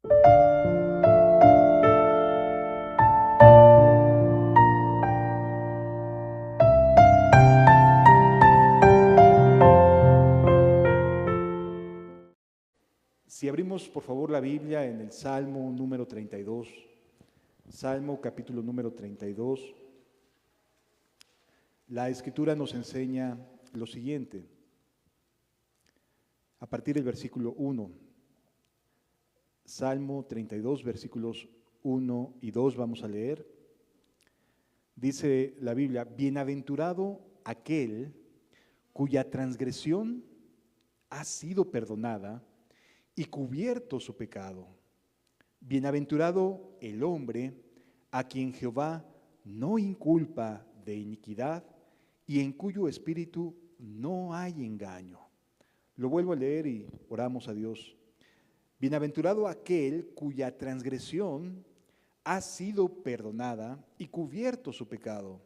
Si abrimos por favor la Biblia en el Salmo número 32, Salmo capítulo número 32, la Escritura nos enseña lo siguiente, a partir del versículo 1, Salmo 32, versículos 1 y 2 vamos a leer. Dice la Biblia: bienaventurado aquel cuya transgresión ha sido perdonada y cubierto su pecado. Bienaventurado el hombre a quien Jehová no inculpa de iniquidad y en cuyo espíritu no hay engaño. Lo vuelvo a leer y oramos a Dios. Bienaventurado aquel cuya transgresión ha sido perdonada y cubierto su pecado.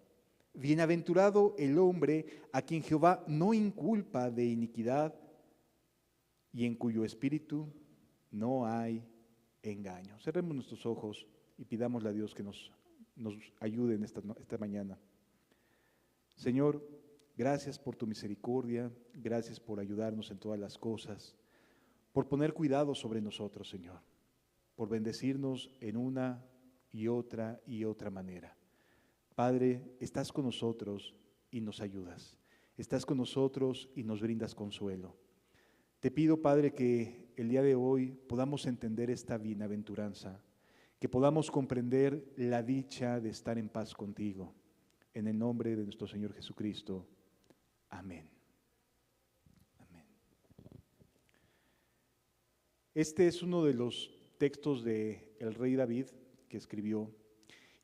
Bienaventurado el hombre a quien Jehová no inculpa de iniquidad y en cuyo espíritu no hay engaño. Cerremos nuestros ojos y pidámosle a Dios que nos ayude en esta mañana. Señor, gracias por tu misericordia, gracias por ayudarnos en todas las cosas, por poner cuidado sobre nosotros, Señor, por bendecirnos en una y otra manera. Padre, estás con nosotros y nos ayudas, estás con nosotros y nos brindas consuelo. Te pido, Padre, que el día de hoy podamos entender esta bienaventuranza, que podamos comprender la dicha de estar en paz contigo. En el nombre de nuestro Señor Jesucristo. Amén. Amén. Este es uno de los textos del rey David que escribió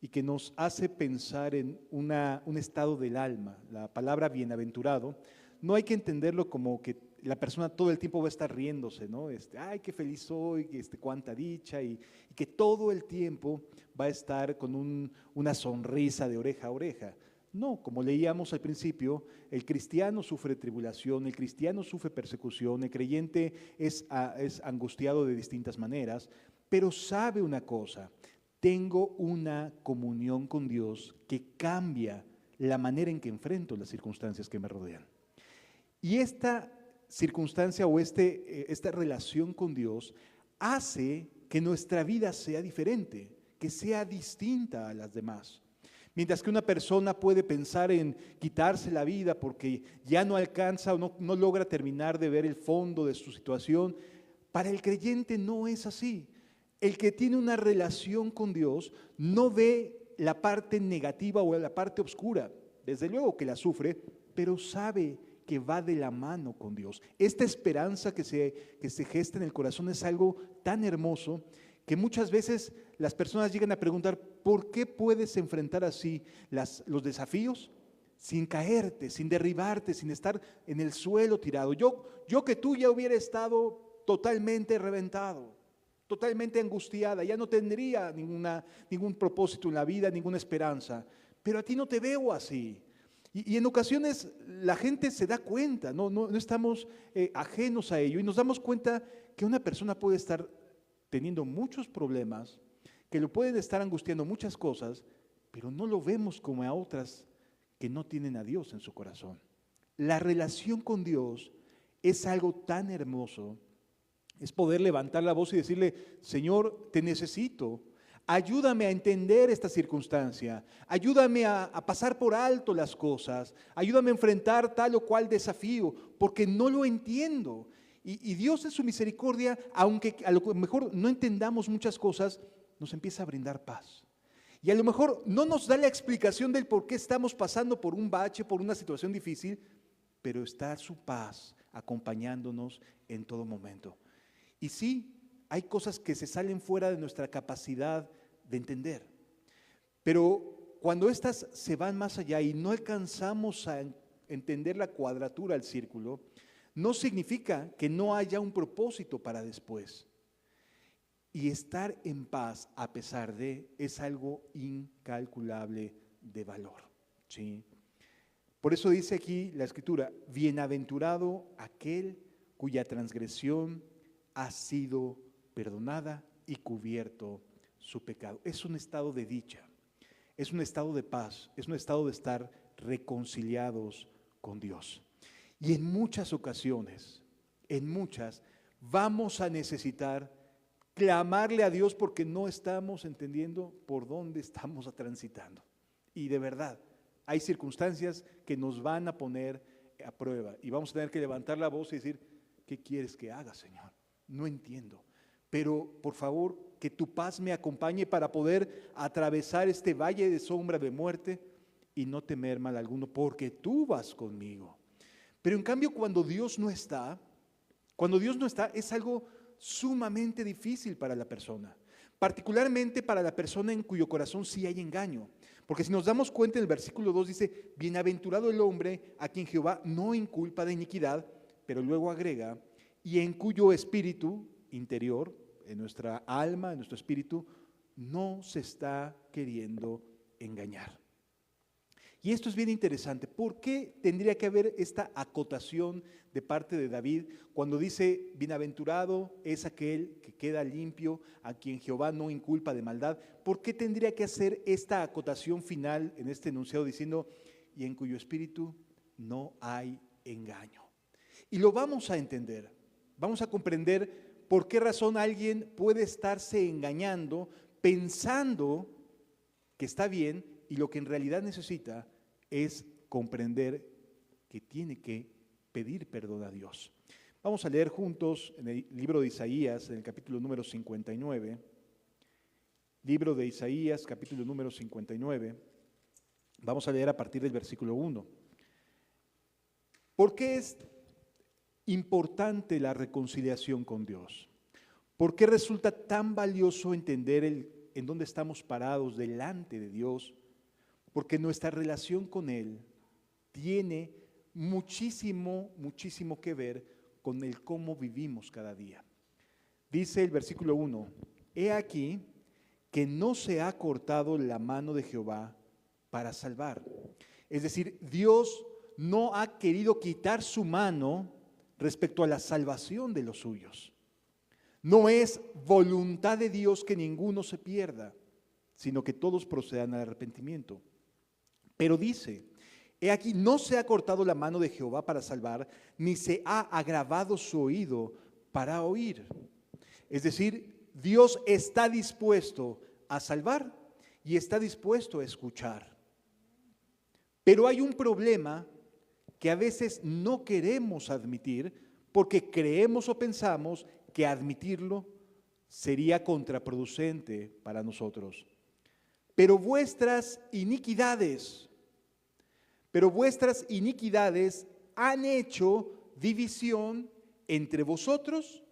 y que nos hace pensar en un estado del alma. La palabra bienaventurado no hay que entenderlo como que la persona todo el tiempo va a estar riéndose, ¿no? Ay, qué feliz soy, cuánta dicha, y que todo el tiempo va a estar con una sonrisa de oreja a oreja. No, como leíamos al principio, el cristiano sufre tribulación, el cristiano sufre persecución, el creyente es angustiado de distintas maneras, pero sabe una cosa: tengo una comunión con Dios que cambia la manera en que enfrento las circunstancias que me rodean. Y esta circunstancia o esta relación con Dios hace que nuestra vida sea diferente, que sea distinta a las demás. Mientras que una persona puede pensar en quitarse la vida porque ya no alcanza o no logra terminar de ver el fondo de su situación, para el creyente no es así. El que tiene una relación con Dios no ve la parte negativa o la parte oscura, desde luego que la sufre, pero sabe que va de la mano con Dios. Esta esperanza que se gesta en el corazón es algo tan hermoso que muchas veces las personas llegan a preguntar: ¿por qué puedes enfrentar así los desafíos sin caerte, sin derribarte, sin estar en el suelo tirado? Yo que tú ya hubiera estado totalmente reventado, totalmente angustiada, ya no tendría ningún propósito en la vida, ninguna esperanza, pero a ti no te veo así. Y en ocasiones la gente se da cuenta, no estamos ajenos a ello, y nos damos cuenta que una persona puede estar teniendo muchos problemas, que lo pueden estar angustiando muchas cosas, pero no lo vemos como a otras que no tienen a Dios en su corazón. La relación con Dios es algo tan hermoso, es poder levantar la voz y decirle: Señor, te necesito. Ayúdame a entender esta circunstancia, ayúdame a pasar por alto las cosas, ayúdame a enfrentar tal o cual desafío, porque no lo entiendo. Y Dios en su misericordia, aunque a lo mejor no entendamos muchas cosas, nos empieza a brindar paz. Y a lo mejor no nos da la explicación del por qué estamos pasando por un bache, por una situación difícil, pero está su paz acompañándonos en todo momento. Y sí, hay cosas que se salen fuera de nuestra capacidad de entender, pero cuando estas se van más allá y no alcanzamos a entender la cuadratura del círculo, no significa que no haya un propósito para después. Y estar en paz a pesar de es algo incalculable de valor, ¿sí? Por eso dice aquí la Escritura: bienaventurado aquel cuya transgresión ha sido perdonada y cubierto su pecado. Es un estado de dicha, es un estado de paz, es un estado de estar reconciliados con Dios. Y en muchas ocasiones, vamos a necesitar clamarle a Dios porque no estamos entendiendo por dónde estamos transitando. Y de verdad, hay circunstancias que nos van a poner a prueba y vamos a tener que levantar la voz y decir, ¿qué quieres que haga, Señor? No entiendo, pero por favor, que tu paz me acompañe para poder atravesar este valle de sombra de muerte y no temer mal alguno, porque tú vas conmigo. Pero en cambio, cuando Dios no está, es algo sumamente difícil para la persona, particularmente para la persona en cuyo corazón sí hay engaño. Porque si nos damos cuenta, en el versículo 2 dice, bienaventurado el hombre a quien Jehová no inculpa de iniquidad, pero luego agrega, y en cuyo espíritu interior, en nuestra alma, en nuestro espíritu, no se está queriendo engañar. Y esto es bien interesante. ¿Por qué tendría que haber esta acotación de parte de David cuando dice, bienaventurado es aquel que queda limpio, a quien Jehová no inculpa de maldad? ¿Por qué tendría que hacer esta acotación final en este enunciado diciendo, y en cuyo espíritu no hay engaño? Y lo vamos a entender, vamos a comprender por qué razón alguien puede estarse engañando pensando que está bien y lo que en realidad necesita es comprender que tiene que pedir perdón a Dios. Vamos a leer juntos en el libro de Isaías, en el capítulo número 59. Libro de Isaías, capítulo número 59. Vamos a leer a partir del versículo 1. ¿Por qué es importante la reconciliación con Dios? ¿Por qué resulta tan valioso entender en dónde estamos parados delante de Dios? Porque nuestra relación con Él tiene muchísimo que ver con el cómo vivimos cada día. Dice el versículo 1, he aquí que no se ha cortado la mano de Jehová para salvar. Es decir, Dios no ha querido quitar su mano respecto a la salvación de los suyos. No es voluntad de Dios que ninguno se pierda, sino que todos procedan al arrepentimiento. Pero dice, he aquí, no se ha cortado la mano de Jehová para salvar, ni se ha agravado su oído para oír. Es decir, Dios está dispuesto a salvar y está dispuesto a escuchar. Pero hay un problema que a veces no queremos admitir porque creemos o pensamos que admitirlo sería contraproducente para nosotros. Pero vuestras iniquidades han hecho división entre vosotros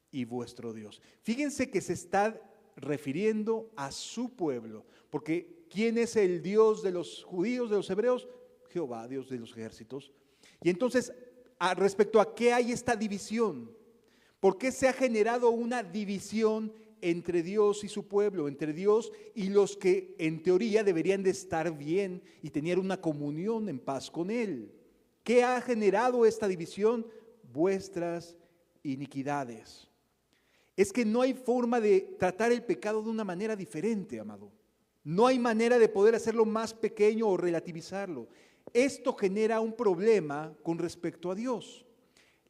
y vuestro Dios. Fíjense que se está refiriendo a su pueblo, porque ¿quién es el Dios de los judíos, de los hebreos? Jehová, Dios de los ejércitos. Y entonces, respecto a qué hay esta división, ¿por qué se ha generado una división entre Dios y su pueblo, entre Dios y los que en teoría deberían de estar bien y tener una comunión en paz con Él? ¿Qué ha generado esta división? Vuestras iniquidades. Es que no hay forma de tratar el pecado de una manera diferente, amado. No hay manera de poder hacerlo más pequeño o relativizarlo. Esto genera un problema con respecto a Dios.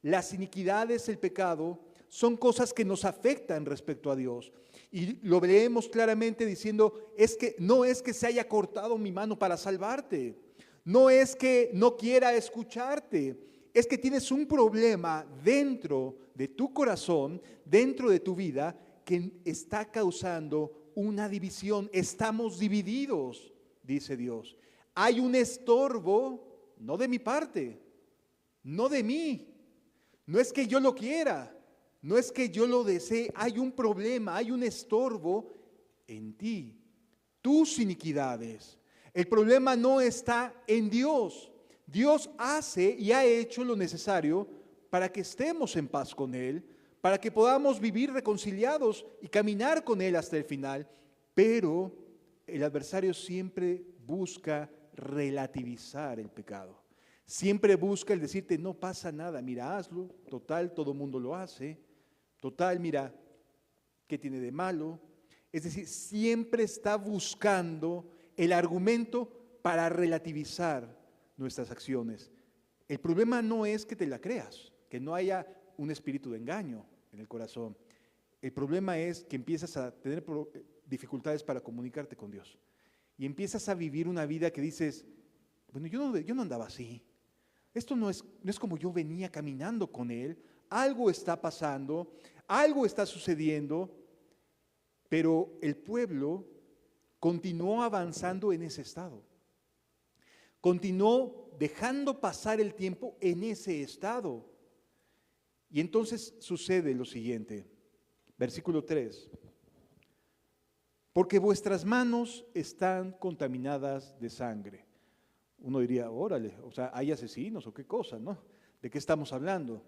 Las iniquidades, el pecado, son cosas que nos afectan respecto a Dios. Y lo leemos claramente diciendo, no es que se haya cortado mi mano para salvarte, no es que no quiera escucharte, es que tienes un problema dentro de tu corazón, dentro de tu vida, que está causando una división. Estamos divididos, dice Dios. Hay un estorbo, no de mi parte, no de mí, no es que yo lo quiera, no es que yo lo desee, hay un problema, hay un estorbo en ti, tus iniquidades. El problema no está en Dios. Dios hace y ha hecho lo necesario para que estemos en paz con Él, para que podamos vivir reconciliados y caminar con Él hasta el final, pero el adversario siempre busca relativizar el pecado. Siempre busca el decirte, no pasa nada, mira, hazlo, total, todo mundo lo hace, total, mira, ¿Qué tiene de malo? Es decir, siempre está buscando el argumento para relativizar nuestras acciones. El problema no es que te la creas, que no haya un espíritu de engaño en el corazón. El problema es que empiezas a tener dificultades para comunicarte con Dios. Y empiezas a vivir una vida que dices, bueno, yo no andaba así. Esto no es como yo venía caminando con Él. Algo está pasando, algo está sucediendo, pero el pueblo continuó avanzando en ese estado. Continuó dejando pasar el tiempo en ese estado. Y entonces sucede lo siguiente, versículo 3. Porque vuestras manos están contaminadas de sangre. Uno diría, órale, o sea, ¿hay asesinos o qué cosa, no? ¿De qué estamos hablando?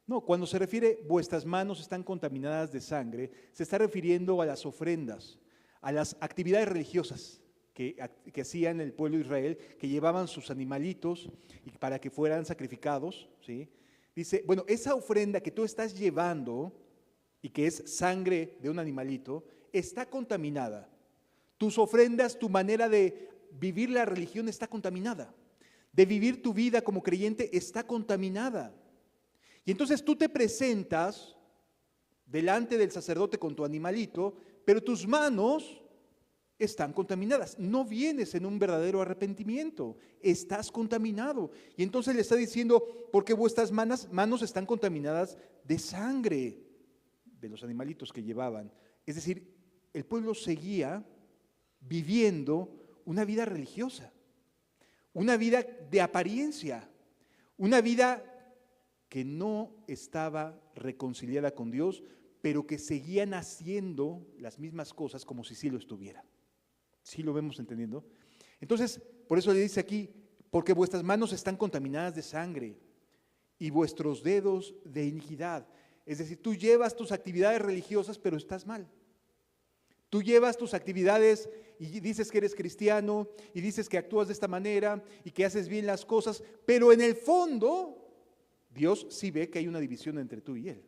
No, cuando se refiere vuestras manos están contaminadas de sangre, se está refiriendo a las ofrendas, a las actividades religiosas que hacían el pueblo de Israel, que llevaban sus animalitos y para que fueran sacrificados, ¿sí? Dice, bueno, esa ofrenda que tú estás llevando y que es sangre de un animalito, está contaminada. Tus ofrendas, tu manera de vivir la religión está contaminada. De vivir tu vida como creyente está contaminada. Y entonces tú te presentas delante del sacerdote con tu animalito, pero tus manos están contaminadas. No vienes en un verdadero arrepentimiento, estás contaminado. Y entonces le está diciendo, porque vuestras manos están contaminadas de sangre de los animalitos que llevaban. Es decir, el pueblo seguía viviendo una vida religiosa, una vida de apariencia, una vida que no estaba reconciliada con Dios, pero que seguían haciendo las mismas cosas como si sí lo estuviera. ¿Sí lo vemos entendiendo? Entonces, por eso le dice aquí, porque vuestras manos están contaminadas de sangre y vuestros dedos de iniquidad. Es decir, tú llevas tus actividades religiosas, pero estás mal. Tú llevas tus actividades y dices que eres cristiano y dices que actúas de esta manera y que haces bien las cosas, pero en el fondo Dios sí ve que hay una división entre tú y Él.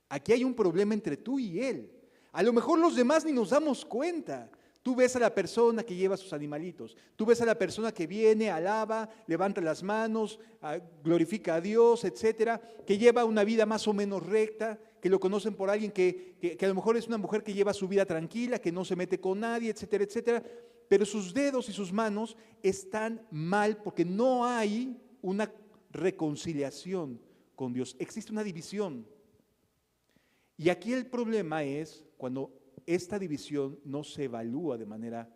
Aquí hay un problema entre tú y Él. A lo mejor los demás ni nos damos cuenta. Tú ves a la persona que lleva sus animalitos, tú ves a la persona que viene, alaba, levanta las manos, glorifica a Dios, etcétera, que lleva una vida más o menos recta, que lo conocen por alguien que a lo mejor es una mujer que lleva su vida tranquila, que no se mete con nadie, etcétera, etcétera, pero sus dedos y sus manos están mal porque no hay una reconciliación con Dios, existe una división. Y aquí el problema es cuando esta división no se evalúa de manera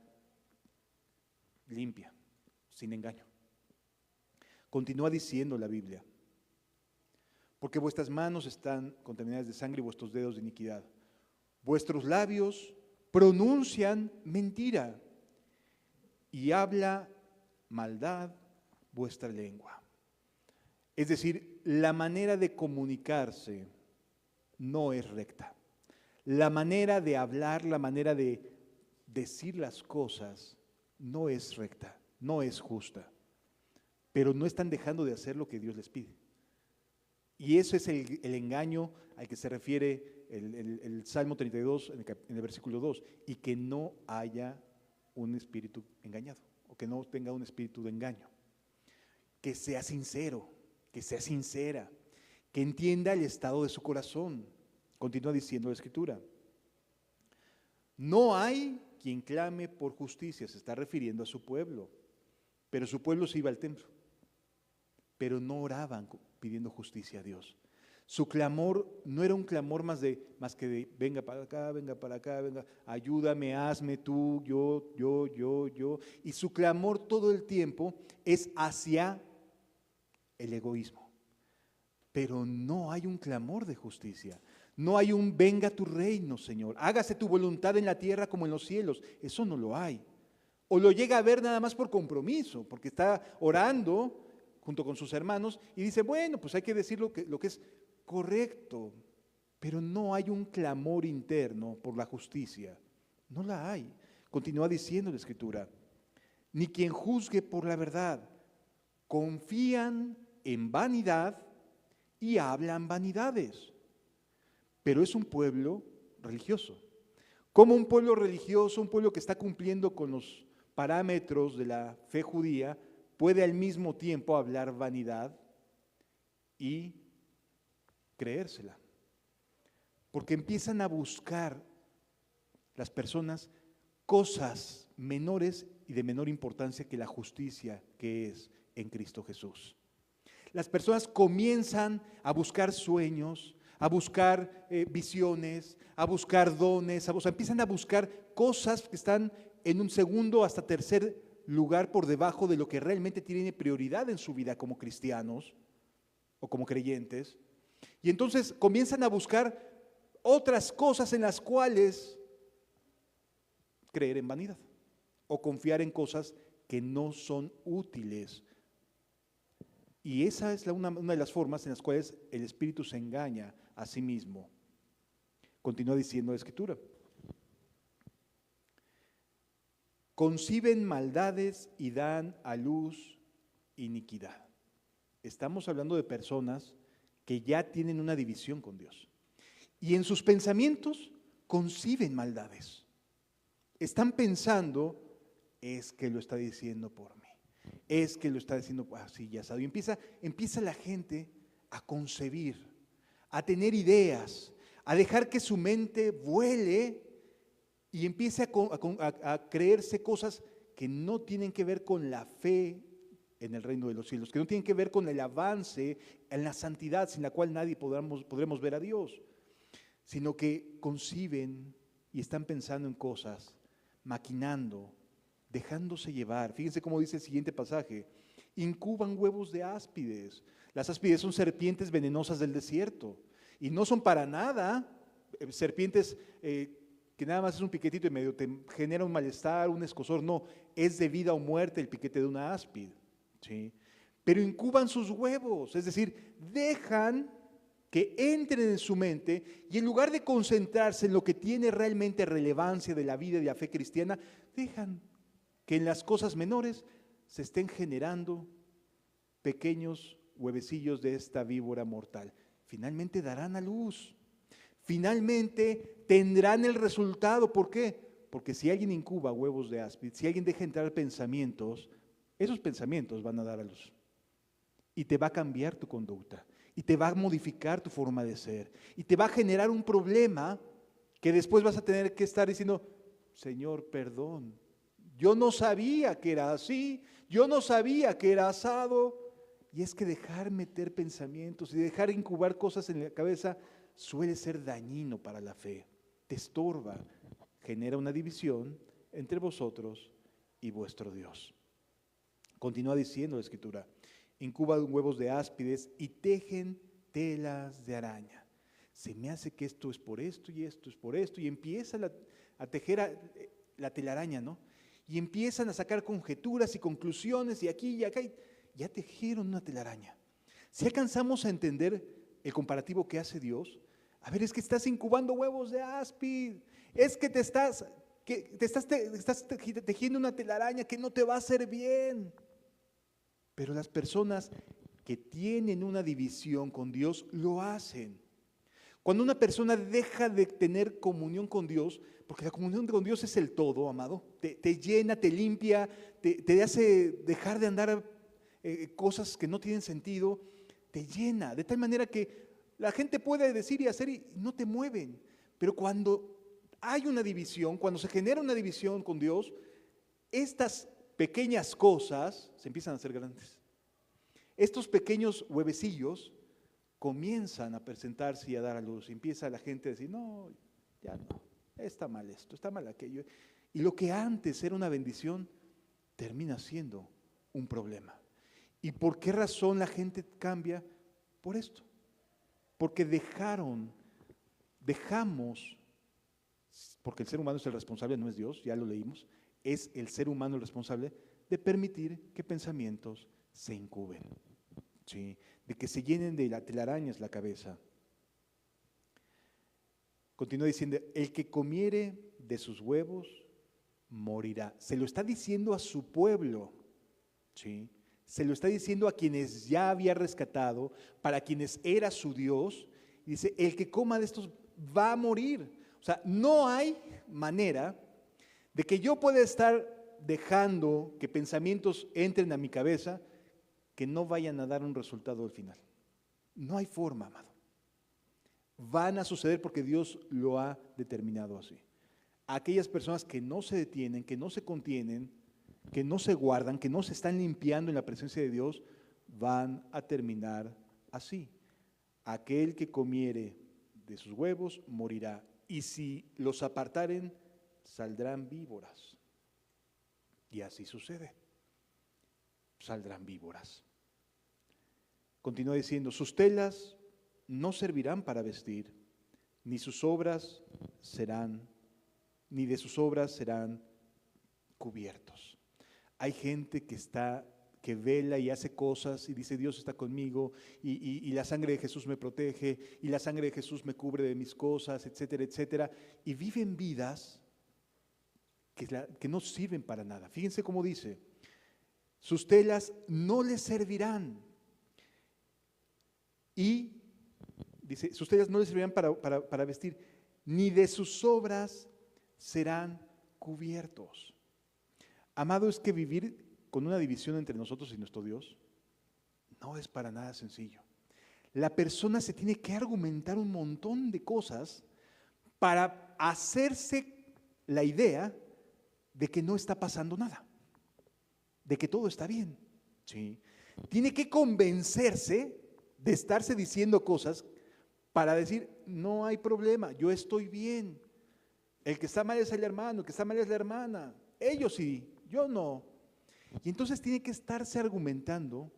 limpia, sin engaño. Continúa diciendo la Biblia, porque vuestras manos están contaminadas de sangre y vuestros dedos de iniquidad. Vuestros labios pronuncian mentira y habla maldad vuestra lengua. Es decir, la manera de comunicarse no es recta. La manera de hablar, la manera de decir las cosas no es recta, no es justa, pero no están dejando de hacer lo que Dios les pide. Y eso es el engaño al que se refiere el Salmo 32 en el versículo 2, y que no haya un espíritu engañado, o que no tenga un espíritu de engaño. Que sea sincero, que sea sincera, que entienda el estado de su corazón. Continúa diciendo la Escritura. No hay quien clame por justicia, se está refiriendo a su pueblo, pero su pueblo se iba al templo, pero no oraban pidiendo justicia a Dios. Su clamor no era un clamor más que de venga para acá, venga, ayúdame, hazme tú, yo. Y su clamor todo el tiempo es hacia el egoísmo. Pero no hay un clamor de justicia. No hay un venga tu reino, Señor. Hágase tu voluntad en la tierra como en los cielos. Eso no lo hay. O lo llega a ver nada más por compromiso, porque está orando junto con sus hermanos y dice, bueno, pues hay que decir lo que es correcto, pero no hay un clamor interno por la justicia. No la hay. Continúa diciendo la Escritura, ni quien juzgue por la verdad. Confían en vanidad y hablan vanidades. Pero es un pueblo religioso. Como un pueblo religioso, un pueblo que está cumpliendo con los parámetros de la fe judía, puede al mismo tiempo hablar vanidad y creérsela. Porque empiezan a buscar las personas cosas menores y de menor importancia que la justicia que es en Cristo Jesús. Las personas comienzan a buscar sueños, a buscar visiones, a buscar dones, empiezan a buscar cosas que están en un segundo hasta tercer lugar por debajo de lo que realmente tiene prioridad en su vida como cristianos o como creyentes. Y entonces comienzan a buscar otras cosas en las cuales creer en vanidad o confiar en cosas que no son útiles. Y esa es una de las formas en las cuales el espíritu se engaña a sí mismo. Continúa diciendo la Escritura. Conciben maldades y dan a luz iniquidad. Estamos hablando de personas que ya tienen una división con Dios. Y en sus pensamientos conciben maldades. Están pensando, es que lo está diciendo por mí. Es que lo está diciendo así, ya sabe. Y empieza la gente a concebir, a tener ideas, a dejar que su mente vuele y empiece a creerse cosas que no tienen que ver con la fe en el reino de los cielos, que no tienen que ver con el avance en la santidad sin la cual nadie podremos ver a Dios, sino que conciben y están pensando en cosas, maquinando, dejándose llevar. Fíjense cómo dice el siguiente pasaje: incuban huevos de áspides. Las áspides son serpientes venenosas del desierto y no son para nada serpientes que nada más es un piquetito y medio te genera un malestar, un escozor. No, es de vida o muerte el piquete de una áspide, ¿sí? Pero incuban sus huevos, es decir, dejan que entren en su mente y en lugar de concentrarse en lo que tiene realmente relevancia de la vida y de la fe cristiana, dejan que en las cosas menores se estén generando pequeños huevecillos de esta víbora mortal. Finalmente darán a luz, finalmente tendrán el resultado. ¿Por qué? Porque si alguien incuba huevos de áspid, si alguien deja entrar pensamientos, esos pensamientos van a dar a luz y te va a cambiar tu conducta y te va a modificar tu forma de ser y te va a generar un problema que después vas a tener que estar diciendo: Señor, perdón, yo no sabía que era así, yo no sabía que era asado. Y es que dejar meter pensamientos y dejar incubar cosas en la cabeza suele ser dañino para la fe, te estorba, genera una división entre vosotros y vuestro Dios. Continúa diciendo la Escritura: incuban huevos de áspides y tejen telas de araña. Se me hace que esto es por esto y esto es por esto, y empieza a tejer la telaraña, ¿no? Y empiezan a sacar conjeturas y conclusiones, y aquí y acá, y ya tejieron una telaraña. Si alcanzamos a entender el comparativo que hace Dios, a ver, es que estás incubando huevos de áspid, es que te estás tejiendo una telaraña que no te va a hacer bien. Pero las personas que tienen una división con Dios lo hacen. Cuando una persona deja de tener comunión con Dios, porque la comunión con Dios es el todo, amado, te llena, te limpia, te hace dejar de andar cosas que no tienen sentido, te llena, de tal manera que la gente puede decir y hacer y no te mueven. Pero cuando hay una división, cuando se genera una división con Dios, estas pequeñas cosas se empiezan a hacer grandes. Estos pequeños huevecillos comienzan a presentarse y a dar a luz. Empieza la gente a decir: no, ya no, está mal esto, está mal aquello. Y lo que antes era una bendición termina siendo un problema. ¿Y por qué razón la gente cambia? Por esto. Porque dejamos, porque el ser humano es el responsable, no es Dios, ya lo leímos, es el ser humano el responsable de permitir que pensamientos se incuben, ¿sí? De que se llenen de telarañas la cabeza. Continúa diciendo: el que comiere de sus huevos morirá. Se lo está diciendo a su pueblo, ¿sí? Se lo está diciendo a quienes ya había rescatado, para quienes era su Dios. Y dice: el que coma de estos va a morir. O sea, no hay manera de que yo pueda estar dejando que pensamientos entren a mi cabeza que no vayan a dar un resultado al final. No hay forma, amado. Van a suceder porque Dios lo ha determinado así. Aquellas personas que no se detienen, que no se contienen, que no se guardan, que no se están limpiando en la presencia de Dios, van a terminar así. Aquel que comiere de sus huevos morirá, y si los apartaren, saldrán víboras. Y así sucede. Saldrán víboras. Continúa diciendo, sus telas no servirán para vestir, ni de sus obras serán cubiertos. Hay gente que vela y hace cosas y dice, Dios está conmigo y la sangre de Jesús me protege y la sangre de Jesús me cubre de mis cosas, etcétera, etcétera, y viven vidas que no sirven para nada. Fíjense cómo dice, sus telas no les servirán. Y dice, sus telas no les servirán para vestir, ni de sus obras serán cubiertos. Amado, es que vivir con una división entre nosotros y nuestro Dios no es para nada sencillo. La persona se tiene que argumentar un montón de cosas para hacerse la idea de que no está pasando nada, de que todo está bien. ¿Sí? Tiene que convencerse de estarse diciendo cosas para decir, no hay problema, yo estoy bien. El que está mal es el hermano, el que está mal es la hermana. Ellos sí, yo no. Y entonces tiene que estarse argumentando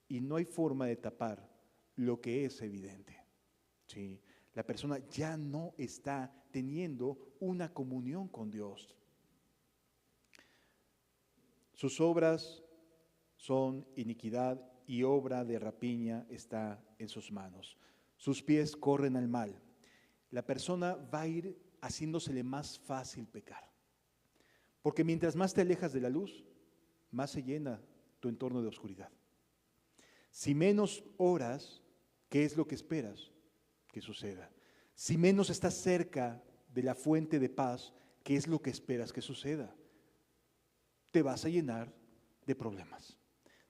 y no hay forma de tapar lo que es evidente. ¿Sí? La persona ya no está teniendo una comunión con Dios. Sus obras son iniquidad y obra de rapiña está en sus manos. Sus pies corren al mal. La persona va a ir haciéndosele más fácil pecar. Porque mientras más te alejas de la luz, más se llena tu entorno de oscuridad. Si menos oras, ¿qué es lo que esperas que suceda? Si menos estás cerca de la fuente de paz, ¿qué es lo que esperas que suceda? Te vas a llenar de problemas,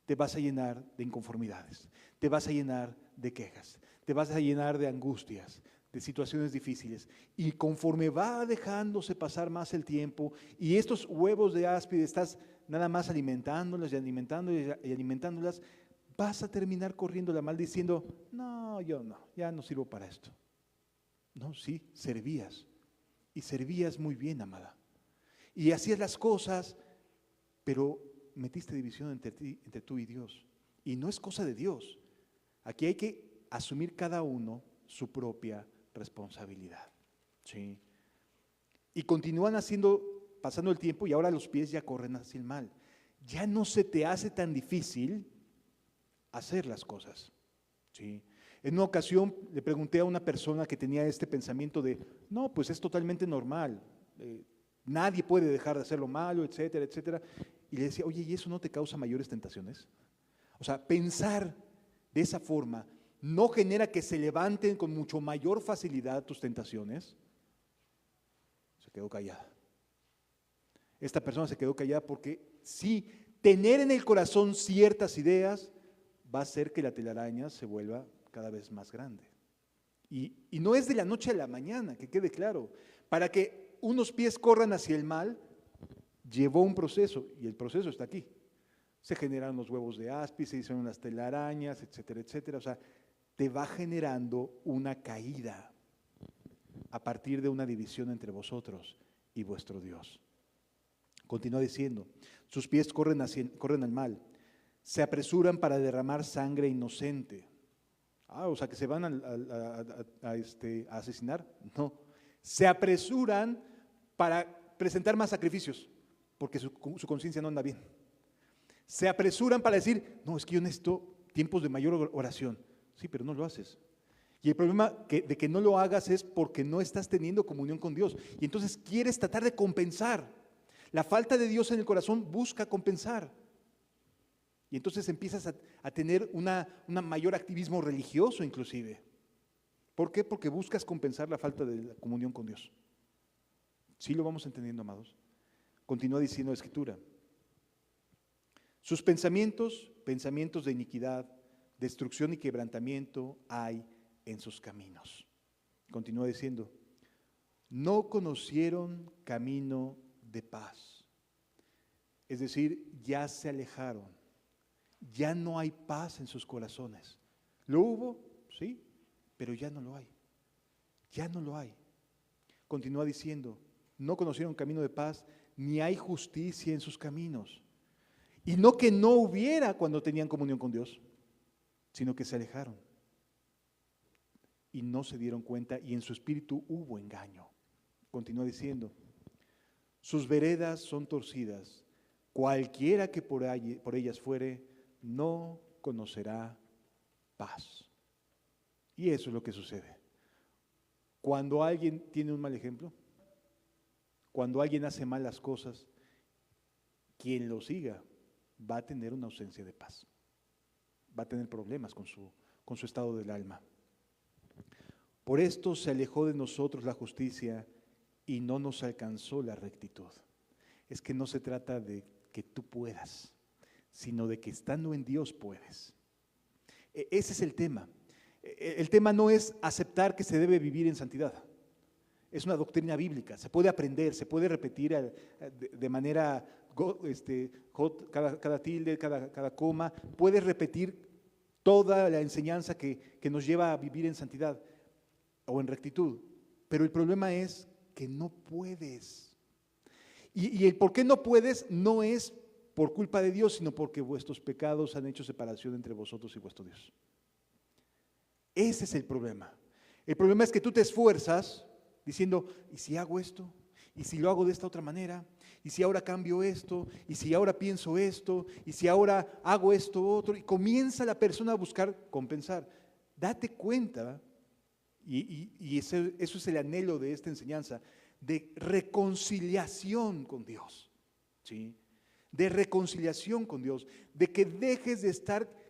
te vas a llenar de inconformidades, te vas a llenar de quejas, te vas a llenar de angustias, de situaciones difíciles. Y conforme va dejándose pasar más el tiempo y estos huevos de áspide estás nada más alimentándolas y alimentándolas y alimentándolas, vas a terminar corriéndola mal diciendo, no, yo no, ya no sirvo para esto. No, sí, servías. Y servías muy bien, amada. Y hacías las cosas, pero metiste división entre tú y Dios. Y no es cosa de Dios. Aquí hay que asumir cada uno su propia responsabilidad. ¿Sí? Y continúan pasando el tiempo y ahora los pies ya corren hacia el mal. Ya no se te hace tan difícil hacer las cosas. ¿Sí? En una ocasión le pregunté a una persona que tenía este pensamiento de, no, pues es totalmente normal, nadie puede dejar de hacer lo malo, etcétera, etcétera. Y le decía, oye, ¿y eso no te causa mayores tentaciones? O sea, pensar de esa forma no genera que se levanten con mucho mayor facilidad tus tentaciones. Se quedó callada. Esta persona se quedó callada porque sí, tener en el corazón ciertas ideas va a hacer que la telaraña se vuelva cada vez más grande. Y no es de la noche a la mañana, que quede claro. Para que unos pies corran hacia el mal, llevó un proceso, y el proceso está aquí. Se generan los huevos de áspid, se hicieron las telarañas, etcétera, etcétera. O sea, te va generando una caída a partir de una división entre vosotros y vuestro Dios. Continúa diciendo, sus pies corren al mal, se apresuran para derramar sangre inocente. O sea, que se van a asesinar. No, se apresuran para presentar más sacrificios, porque su conciencia no anda bien. Se apresuran para decir, no, es que yo necesito tiempos de mayor oración. Sí, pero no lo haces. Y el problema de que no lo hagas es porque no estás teniendo comunión con Dios. Y entonces quieres tratar de compensar. La falta de Dios en el corazón busca compensar. Y entonces empiezas a tener un mayor activismo religioso inclusive. ¿Por qué? Porque buscas compensar la falta de la comunión con Dios. ¿Sí lo vamos entendiendo, amados? Continúa diciendo la Escritura. Sus pensamientos, pensamientos de iniquidad, destrucción y quebrantamiento hay en sus caminos. Continúa diciendo, no conocieron camino de paz. Es decir, ya se alejaron, ya no hay paz en sus corazones. ¿Lo hubo? Sí, pero ya no lo hay. Ya no lo hay. Continúa diciendo, no conocieron camino de paz, ni hay justicia en sus caminos. Y no que no hubiera cuando tenían comunión con Dios, sino que se alejaron. Y no se dieron cuenta y en su espíritu hubo engaño. Continúa diciendo, sus veredas son torcidas, cualquiera que por ellas fuere, no conocerá paz. Y eso es lo que sucede. Cuando alguien tiene un mal ejemplo, cuando alguien hace malas cosas, quien lo siga va a tener una ausencia de paz. Va a tener problemas con su estado del alma. Por esto se alejó de nosotros la justicia y no nos alcanzó la rectitud. Es que no se trata de que tú puedas, sino de que estando en Dios puedes. Ese es el tema. El tema no es aceptar que se debe vivir en santidad. Es una doctrina bíblica, se puede aprender, se puede repetir de manera, cada tilde, cada coma, puedes repetir toda la enseñanza que nos lleva a vivir en santidad o en rectitud. Pero el problema es que no puedes. Y el por qué no puedes no es por culpa de Dios, sino porque vuestros pecados han hecho separación entre vosotros y vuestro Dios. Ese es el problema. El problema es que tú te esfuerzas diciendo, ¿y si hago esto? ¿Y si lo hago de esta otra manera? ¿Y si ahora cambio esto? ¿Y si ahora pienso esto? ¿Y si ahora hago esto otro? Y comienza la persona a buscar compensar. Date cuenta, y eso es el anhelo de esta enseñanza, de reconciliación con Dios, ¿sí? De reconciliación con Dios, de que dejes de estar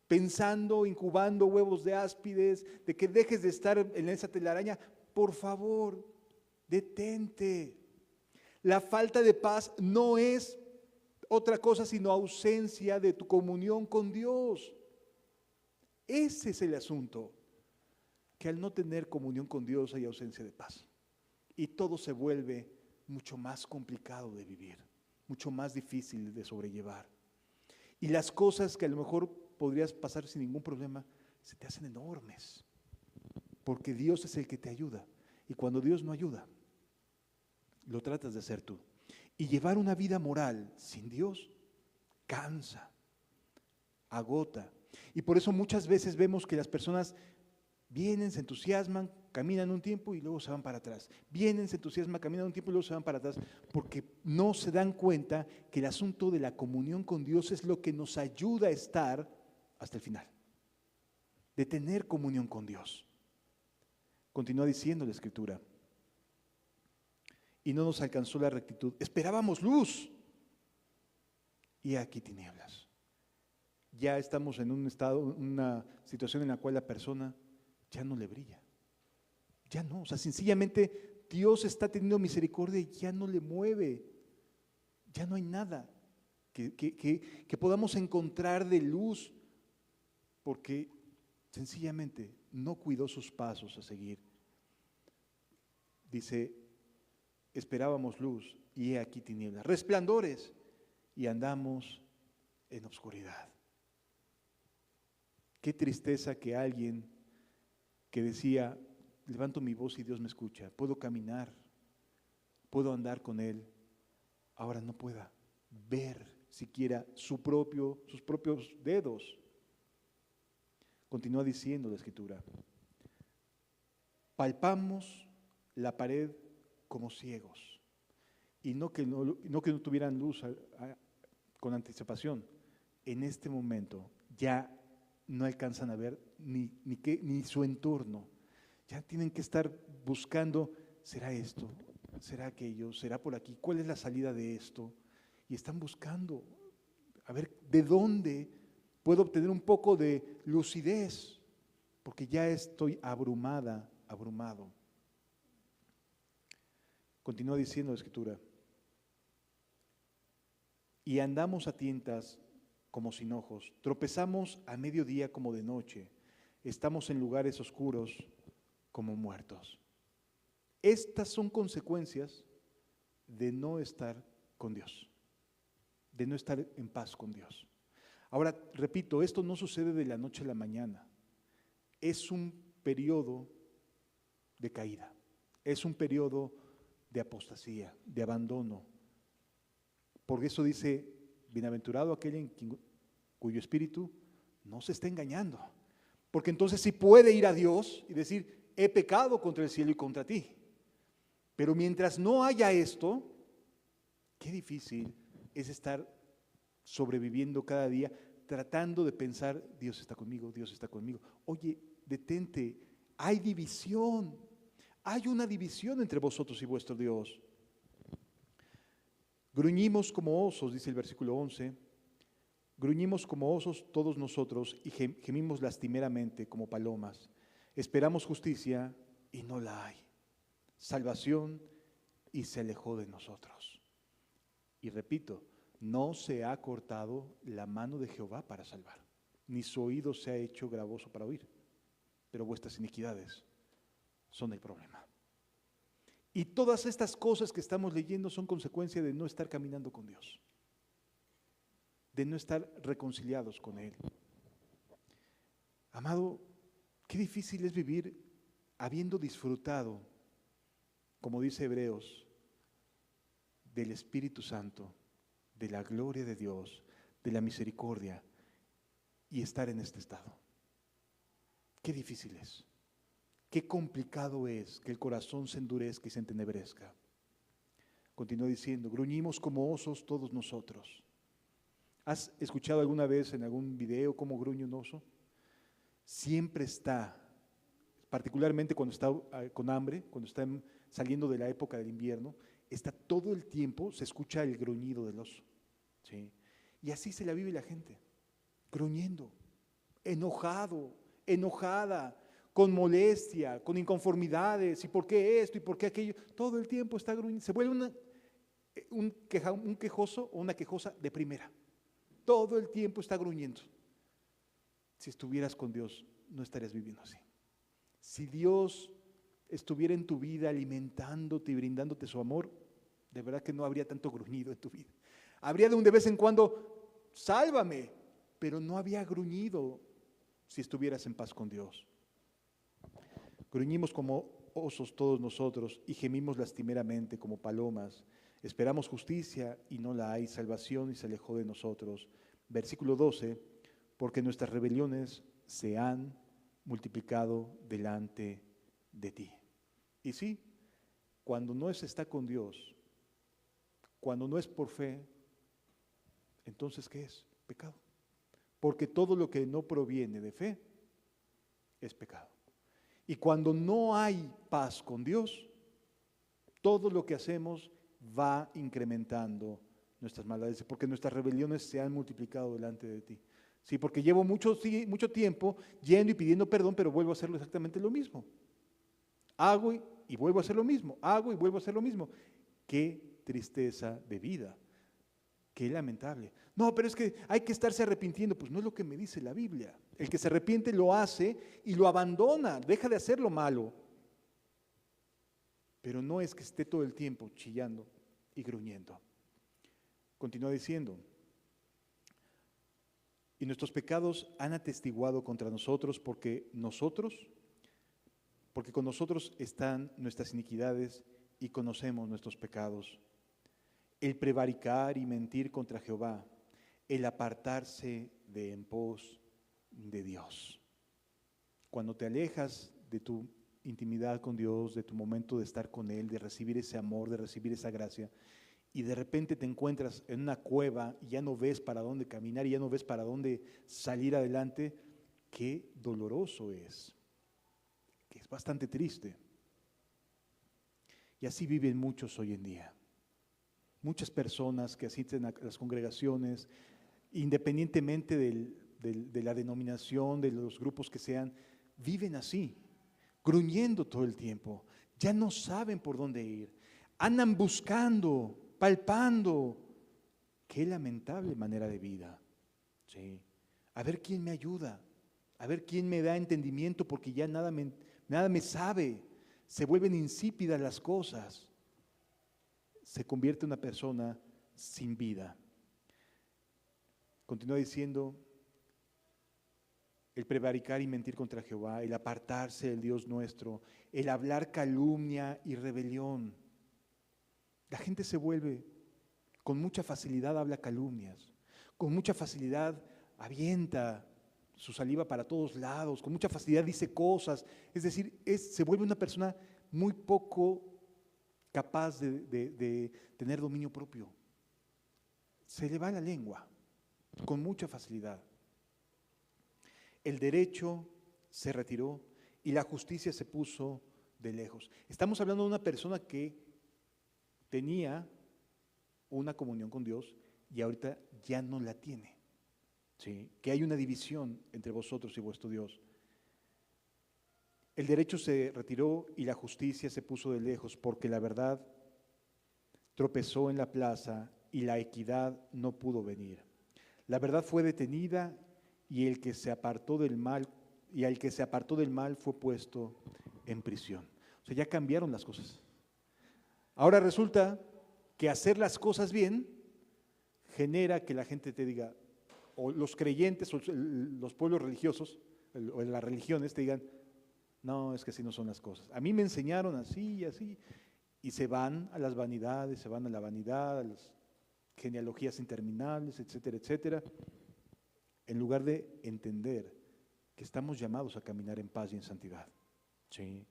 pensando, incubando huevos de áspides, de que dejes de estar en esa telaraña. Por favor, detente. La falta de paz no es otra cosa sino ausencia de tu comunión con Dios. Ese es el asunto, que al no tener comunión con Dios hay ausencia de paz. Y todo se vuelve mucho más complicado de vivir, mucho más difícil de sobrellevar. Y las cosas que a lo mejor podrías pasar sin ningún problema, se te hacen enormes, porque Dios es el que te ayuda. Y cuando Dios no ayuda, lo tratas de hacer tú. Y llevar una vida moral sin Dios cansa, agota. Y por eso muchas veces vemos que las personas vienen, se entusiasman, caminan un tiempo y luego se van para atrás. Vienen, se entusiasman, caminan un tiempo y luego se van para atrás, porque no se dan cuenta que el asunto de la comunión con Dios es lo que nos ayuda a estar hasta el final, de tener comunión con Dios. Continúa diciendo la Escritura, y no nos alcanzó la rectitud. Esperábamos luz, y aquí tinieblas. Ya estamos en un estado, una situación en la cual la persona ya no le brilla. Ya no, o sea, sencillamente Dios está teniendo misericordia y ya no le mueve. Ya no hay nada que podamos encontrar de luz, porque sencillamente no cuidó sus pasos a seguir. Dice, esperábamos luz y he aquí tinieblas, resplandores y andamos en obscuridad. Qué tristeza que alguien que decía, levanto mi voz y Dios me escucha, puedo caminar, puedo andar con Él, ahora no pueda ver siquiera sus propios dedos. Continúa diciendo la Escritura, palpamos la pared como ciegos, y no que no tuvieran luz con anticipación, en este momento ya no alcanzan a ver ni su entorno, ya tienen que estar buscando, ¿será esto? ¿Será aquello? ¿Será por aquí? ¿Cuál es la salida de esto? Y están buscando, a ver, ¿de dónde puedo obtener un poco de lucidez? porque ya estoy abrumada, abrumado. Continúa diciendo la Escritura, y andamos a tientas como sin ojos, tropezamos a mediodía como de noche, estamos en lugares oscuros como muertos. Estas son consecuencias de no estar con Dios, de no estar en paz con Dios. Ahora, repito, esto no sucede de la noche a la mañana, es un periodo de caída, es un periodo de apostasía, de abandono. Por eso dice, bienaventurado aquel en cuyo espíritu no se está engañando. Porque entonces sí puede ir a Dios y decir, he pecado contra el cielo y contra ti. Pero mientras no haya esto, qué difícil es estar sobreviviendo cada día, tratando de pensar, Dios está conmigo, Dios está conmigo. Oye, detente, hay división. Hay una división entre vosotros y vuestro Dios. Gruñimos como osos, dice el versículo 11, gruñimos como osos todos nosotros y gemimos lastimeramente como palomas. Esperamos justicia y no la hay. Salvación y se alejó de nosotros. Y repito, no se ha cortado la mano de Jehová para salvar, ni su oído se ha hecho gravoso para oír, pero vuestras iniquidades son el problema. Y todas estas cosas que estamos leyendo son consecuencia de no estar caminando con Dios, de no estar reconciliados con Él. Amado, qué difícil es vivir habiendo disfrutado, como dice Hebreos, del Espíritu Santo, de la gloria de Dios, de la misericordia, y estar en este estado. Qué difícil es. Qué complicado es que el corazón se endurezca y se entenebrezca. Continúa diciendo, gruñimos como osos todos nosotros. ¿Has escuchado alguna vez en algún video cómo gruñe un oso? Siempre está, particularmente cuando está con hambre, cuando está saliendo de la época del invierno, está todo el tiempo, se escucha el gruñido del oso. ¿Sí? Y así se la vive la gente, gruñendo, enojado, enojada, con molestia, con inconformidades, y por qué esto y por qué aquello, todo el tiempo está gruñendo, se vuelve un quejoso o una quejosa de primera, todo el tiempo está gruñendo. Si estuvieras con Dios, no estarías viviendo así. Si Dios estuviera en tu vida alimentándote y brindándote su amor, de verdad que no habría tanto gruñido en tu vida. Habría de vez en cuando, sálvame, pero no había gruñido si estuvieras en paz con Dios. Gruñimos como osos todos nosotros y gemimos lastimeramente como palomas. Esperamos justicia y no la hay, salvación y se alejó de nosotros. Versículo 12, porque nuestras rebeliones se han multiplicado delante de ti. Y sí, cuando no se está con Dios, cuando no es por fe, entonces ¿qué es? Pecado. Porque todo lo que no proviene de fe es pecado. Y cuando no hay paz con Dios, todo lo que hacemos va incrementando nuestras maldades, porque nuestras rebeliones se han multiplicado delante de ti. Sí, porque llevo mucho tiempo yendo y pidiendo perdón, pero vuelvo a hacerlo exactamente lo mismo. Hago y vuelvo a hacer lo mismo, hago y vuelvo a hacer lo mismo. Qué tristeza de vida, qué lamentable. No, pero es que hay que estarse arrepintiendo, pues no es lo que me dice la Biblia. El que se arrepiente lo hace y lo abandona, deja de hacer lo malo. Pero no es que esté todo el tiempo chillando y gruñendo. Continúa diciendo, y nuestros pecados han atestiguado contra nosotros porque con nosotros están nuestras iniquidades y conocemos nuestros pecados. El prevaricar y mentir contra Jehová, el apartarse de en pos de Dios. Cuando te alejas de tu intimidad con Dios, de tu momento de estar con Él, de recibir ese amor, de recibir esa gracia, y de repente te encuentras en una cueva y ya no ves para dónde caminar y ya no ves para dónde salir adelante, qué doloroso es, que es bastante triste. Y así viven muchos hoy en día. Muchas personas que asisten a las congregaciones, independientemente de la denominación, de los grupos que sean, viven así, gruñendo todo el tiempo. Ya no saben por dónde ir. Andan buscando, palpando. Qué lamentable manera de vida. Sí. A ver quién me ayuda. A ver quién me da entendimiento porque ya nada me sabe. Se vuelven insípidas las cosas. Se convierte en una persona sin vida. Continúa diciendo, el prevaricar y mentir contra Jehová, el apartarse del Dios nuestro, el hablar calumnia y rebelión. La gente se vuelve, con mucha facilidad habla calumnias, con mucha facilidad avienta su saliva para todos lados, con mucha facilidad dice cosas, es decir, se vuelve una persona muy poco capaz de tener dominio propio. Se le va la lengua con mucha facilidad. El derecho se retiró y la justicia se puso de lejos. Estamos hablando de una persona que tenía una comunión con Dios y ahorita ya no la tiene. ¿Sí? Que hay una división entre vosotros y vuestro Dios. El derecho se retiró y la justicia se puso de lejos, porque la verdad tropezó en la plaza y la equidad no pudo venir. La verdad fue detenida y el que se apartó del mal, y al que se apartó del mal fue puesto en prisión. O sea, ya cambiaron las cosas. Ahora resulta que hacer las cosas bien genera que la gente te diga, o los creyentes, o los pueblos religiosos, o las religiones te digan, no, es que así no son las cosas. A mí me enseñaron así y así, y se van a las vanidades, se van a la vanidad, a las genealogías interminables, etcétera, etcétera, en lugar de entender que estamos llamados a caminar en paz y en santidad. Sí.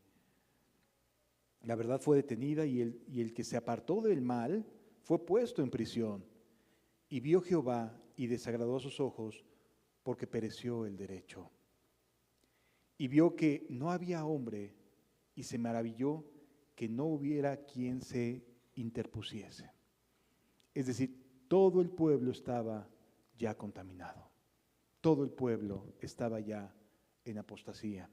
La verdad fue detenida y el que se apartó del mal fue puesto en prisión. Y vio Jehová y desagradó a sus ojos porque pereció el derecho. Y vio que no había hombre y se maravilló que no hubiera quien se interpusiese. Es decir, todo el pueblo estaba ya contaminado. Todo el pueblo estaba ya en apostasía.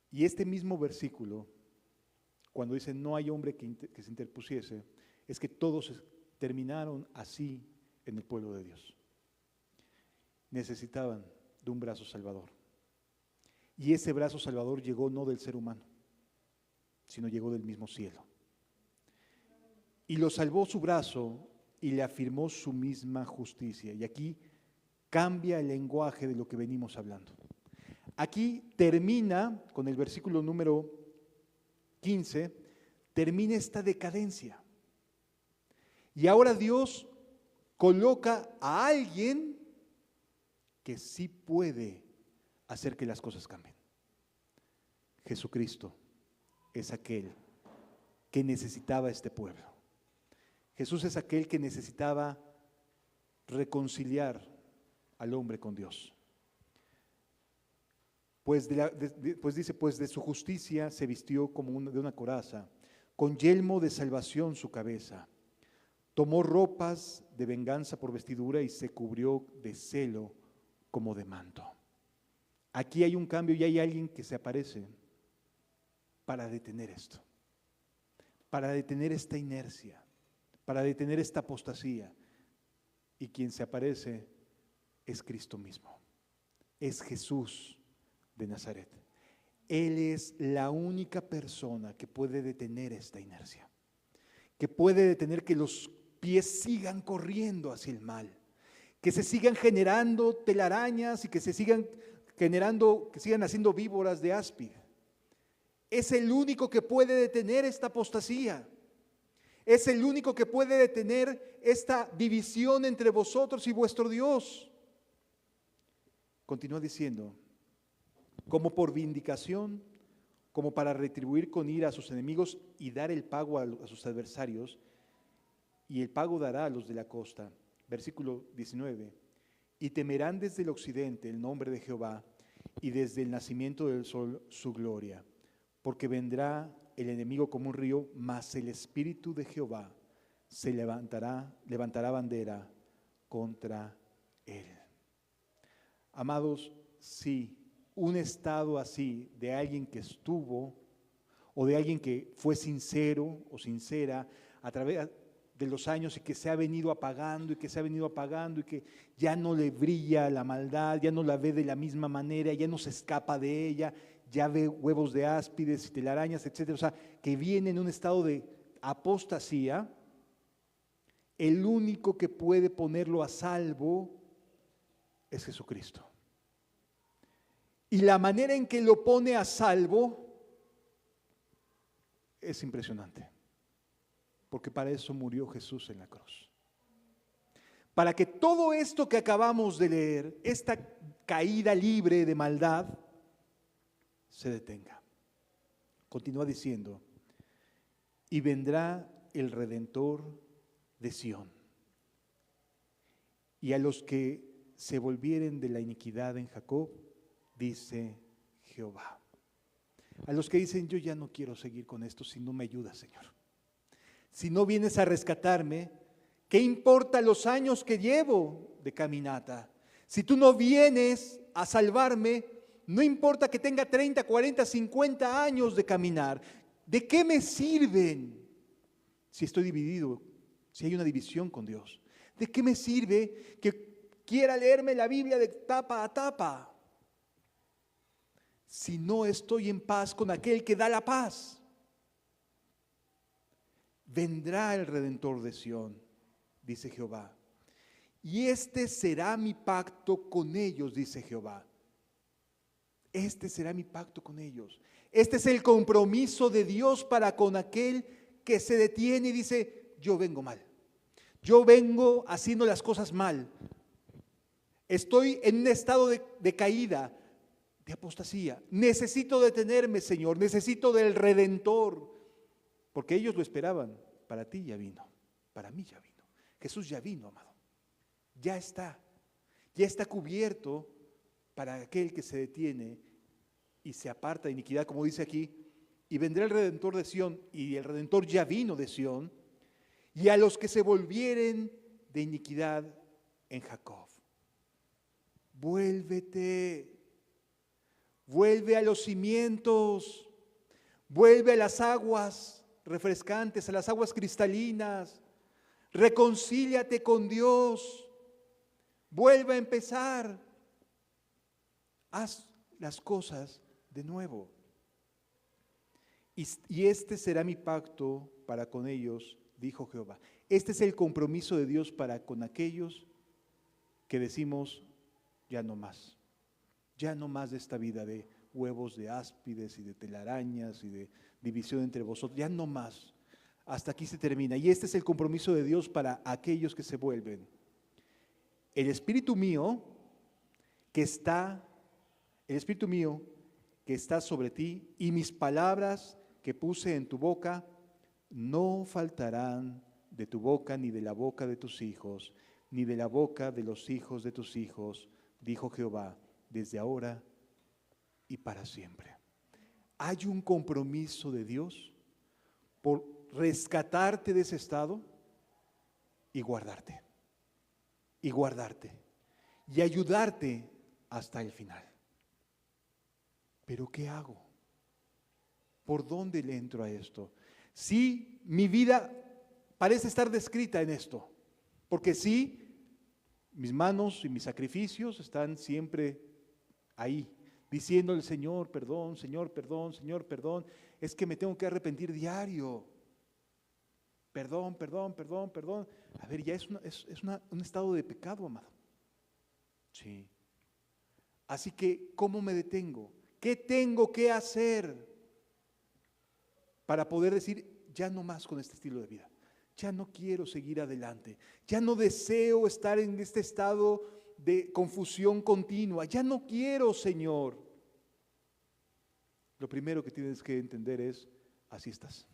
Y este mismo versículo, cuando dice no hay hombre que se interpusiese, es que todos terminaron así en el pueblo de Dios. Necesitaban de un brazo salvador. Y ese brazo salvador llegó no del ser humano, sino llegó del mismo cielo. Y lo salvó su brazo y le afirmó su misma justicia. Y aquí cambia el lenguaje de lo que venimos hablando. Aquí termina, con el versículo número 15, termina esta decadencia. Y ahora Dios coloca a alguien que sí puede hacer que las cosas cambien. Jesucristo es aquel que necesitaba a este pueblo. Jesús es aquel que necesitaba reconciliar al hombre con Dios. Pues dice, pues de su justicia se vistió como de una coraza, con yelmo de salvación su cabeza. Tomó ropas de venganza por vestidura y se cubrió de celo como de manto. Aquí hay un cambio y hay alguien que se aparece para detener esto, para detener esta inercia, para detener esta apostasía. Y quien se aparece es Cristo mismo, es Jesús de Nazaret. Él es la única persona que puede detener esta inercia, que puede detener que los pies sigan corriendo hacia el mal, que se sigan generando telarañas y que se sigan generando, que sigan haciendo víboras de áspid. Es el único que puede detener esta apostasía. Es el único que puede detener esta división entre vosotros y vuestro Dios. Continúa diciendo, como por vindicación, como para retribuir con ira a sus enemigos y dar el pago a sus adversarios, y el pago dará a los de la costa. Versículo 19, y temerán desde el occidente el nombre de Jehová, y desde el nacimiento del sol su gloria, porque vendrá el enemigo como un río, mas el Espíritu de Jehová se levantará bandera contra él. Amados, sí, un estado así de alguien que estuvo o de alguien que fue sincero o sincera a través de los años y que se ha venido apagando y que se ha venido apagando y que ya no le brilla la maldad, ya no la ve de la misma manera, ya no se escapa de ella, ya ve huevos de áspides y telarañas, etcétera. O sea, que viene en un estado de apostasía. El único que puede ponerlo a salvo es Jesucristo. Y la manera en que lo pone a salvo es impresionante, porque para eso murió Jesús en la cruz. Para que todo esto que acabamos de leer, esta caída libre de maldad, se detenga. Continúa diciendo, y vendrá el Redentor de Sión, y a los que se volvieren de la iniquidad en Jacob, dice Jehová. A los que dicen, yo ya no quiero seguir con esto si no me ayudas, Señor. Si no vienes a rescatarme, ¿qué importa los años que llevo de caminata? Si tú no vienes a salvarme, no importa que tenga 30, 40, 50 años de caminar. ¿De qué me sirven si estoy dividido, si hay una división con Dios? ¿De qué me sirve que quiera leerme la Biblia de tapa a tapa si no estoy en paz con aquel que da la paz? Vendrá el Redentor de Sión, dice Jehová, y este será mi pacto con ellos, dice Jehová. Este será mi pacto con ellos. Este es el compromiso de Dios para con aquel que se detiene y dice, yo vengo mal. Yo vengo haciendo las cosas mal. Estoy en un estado de caída, de apostasía. Necesito detenerme, Señor. Necesito del Redentor. Porque ellos lo esperaban. Para ti ya vino. Para mí ya vino. Jesús ya vino, amado. Ya está. Ya está cubierto para aquel que se detiene y se aparta de iniquidad, como dice aquí. Y vendrá el Redentor de Sión. Y el Redentor ya vino de Sión. Y a los que se volvieren de iniquidad en Jacob. Vuélvete. Vuelve a los cimientos. Vuelve a las aguas refrescantes, a las aguas cristalinas. Reconcíliate con Dios. Vuelve a empezar. Haz las cosas de nuevo. Y este será mi pacto para con ellos, dijo Jehová. Este es el compromiso de Dios para con aquellos que decimos, ya no más. Ya no más de esta vida de huevos de áspides y de telarañas y de división entre vosotros. Ya no más. Hasta aquí se termina. Y este es el compromiso de Dios para aquellos que se vuelven. El Espíritu mío que está sobre ti y mis palabras que puse en tu boca no faltarán de tu boca ni de la boca de tus hijos, ni de la boca de los hijos de tus hijos, dijo Jehová, desde ahora y para siempre. Hay un compromiso de Dios por rescatarte de ese estado y guardarte, y ayudarte hasta el final. ¿Pero qué hago? ¿Por dónde le entro a esto? Sí, mi vida parece estar descrita en esto, porque sí, mis manos y mis sacrificios están siempre ahí, diciéndole, Señor, perdón, Señor, perdón, Señor, perdón, es que me tengo que arrepentir diario. Perdón, perdón, perdón, perdón. A ver, ya es un estado de pecado, amado. Sí. Así que, ¿cómo me detengo? ¿Qué tengo que hacer para poder decir, ya no más con este estilo de vida? Ya no quiero seguir adelante. Ya no deseo estar en este estado de confusión continua. Ya no quiero, Señor. Lo primero que tienes que entender es, así estás.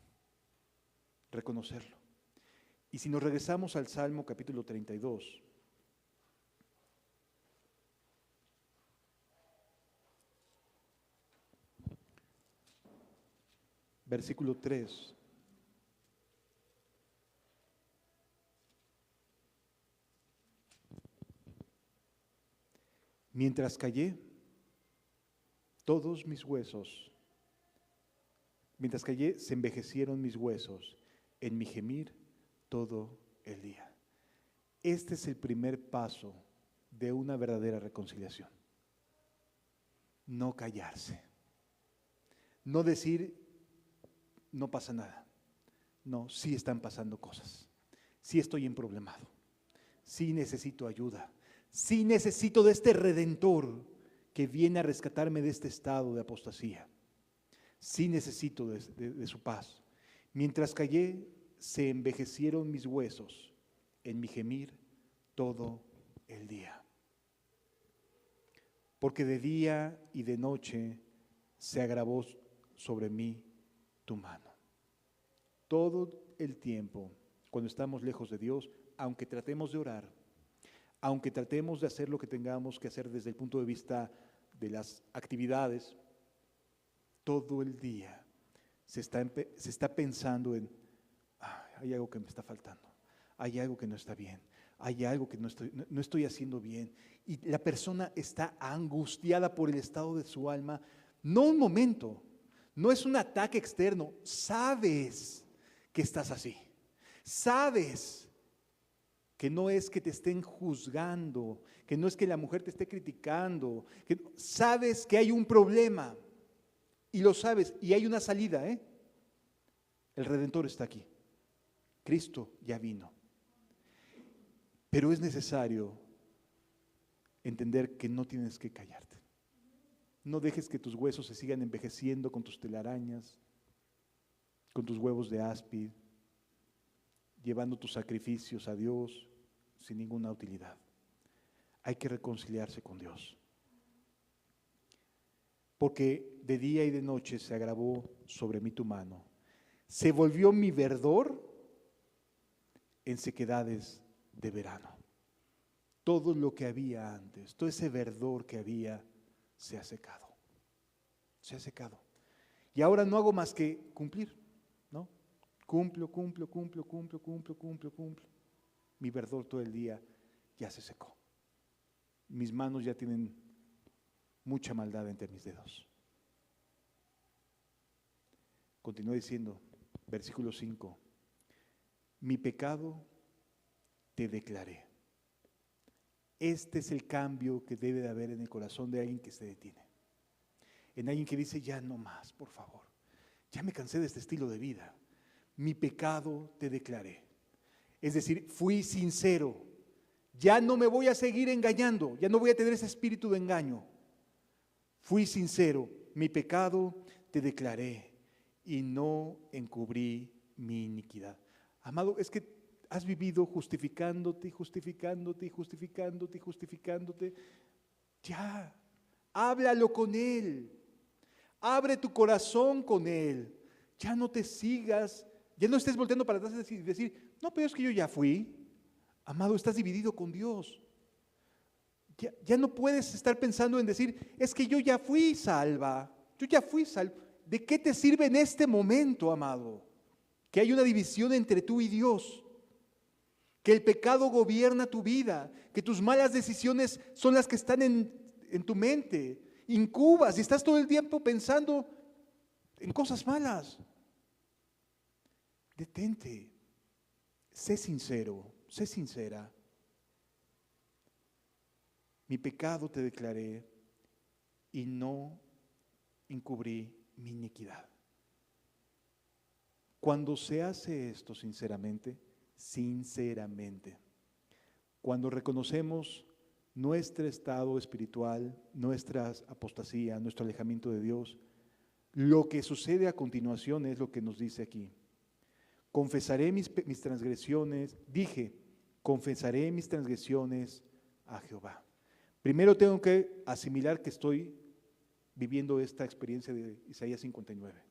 Reconocerlo. Y si nos regresamos al Salmo capítulo 32, versículo 3. Mientras callé, todos mis huesos, mientras callé, se envejecieron mis huesos en mi gemir todo el día. Este es el primer paso de una verdadera reconciliación. No callarse. No decir, no pasa nada. No, sí están pasando cosas. Sí estoy emproblemado. Sí necesito ayuda. Sí necesito de este Redentor que viene a rescatarme de este estado de apostasía. Sí necesito de su paz. Mientras callé, se envejecieron mis huesos en mi gemir todo el día. Porque de día y de noche se agravó sobre mí tu mano. Todo el tiempo, cuando estamos lejos de Dios, aunque tratemos de orar, aunque tratemos de hacer lo que tengamos que hacer desde el punto de vista de las actividades, todo el día se está pensando en, hay algo que me está faltando, hay algo que no está bien, hay algo que no estoy haciendo bien. Y la persona está angustiada por el estado de su alma, no un momento, no es un ataque externo, sabes que estás así, sabes que no es que te estén juzgando, que no es que la mujer te esté criticando, que sabes que hay un problema y lo sabes y hay una salida, El Redentor está aquí, Cristo ya vino, pero es necesario entender que no tienes que callarte. No dejes que tus huesos se sigan envejeciendo con tus telarañas, con tus huevos de áspid, llevando tus sacrificios a Dios sin ninguna utilidad. Hay que reconciliarse con Dios. Porque de día y de noche se agravó sobre mí tu mano. Se volvió mi verdor en sequedades de verano. Todo lo que había antes, todo ese verdor que había, se ha secado. Se ha secado. Y ahora no hago más que cumplir, ¿no? Cumplo. Mi verdor todo el día ya se secó. Mis manos ya tienen mucha maldad entre mis dedos. Continúa diciendo, versículo 5, mi pecado te declaré. Este es el cambio que debe de haber en el corazón de alguien que se detiene. En alguien que dice, ya no más, por favor. Ya me cansé de este estilo de vida. Mi pecado te declaré. Es decir, fui sincero. Ya no me voy a seguir engañando. Ya no voy a tener ese espíritu de engaño. Fui sincero. Mi pecado te declaré y no encubrí mi iniquidad. Amado, es que has vivido justificándote. Ya, háblalo con Él. Abre tu corazón con Él. Ya no te sigas, ya no estés volteando para atrás y decir, no, pero es que yo ya fui. Amado, estás dividido con Dios. Ya no puedes estar pensando en decir, es que yo ya fui salva. Yo ya fui salvo. ¿De qué te sirve en este momento, amado? Que hay una división entre tú y Dios. Que el pecado gobierna tu vida. Que tus malas decisiones son las que están en tu mente. Incubas y estás todo el tiempo pensando en cosas malas. Detente. Sé sincero. Sé sincera. Mi pecado te declaré y no encubrí mi iniquidad. Cuando se hace esto sinceramente, cuando reconocemos nuestro estado espiritual, nuestra apostasía, nuestro alejamiento de Dios, lo que sucede a continuación es lo que nos dice aquí. Confesaré mis transgresiones, confesaré mis transgresiones a Jehová. Primero tengo que asimilar que estoy viviendo esta experiencia de Isaías 59.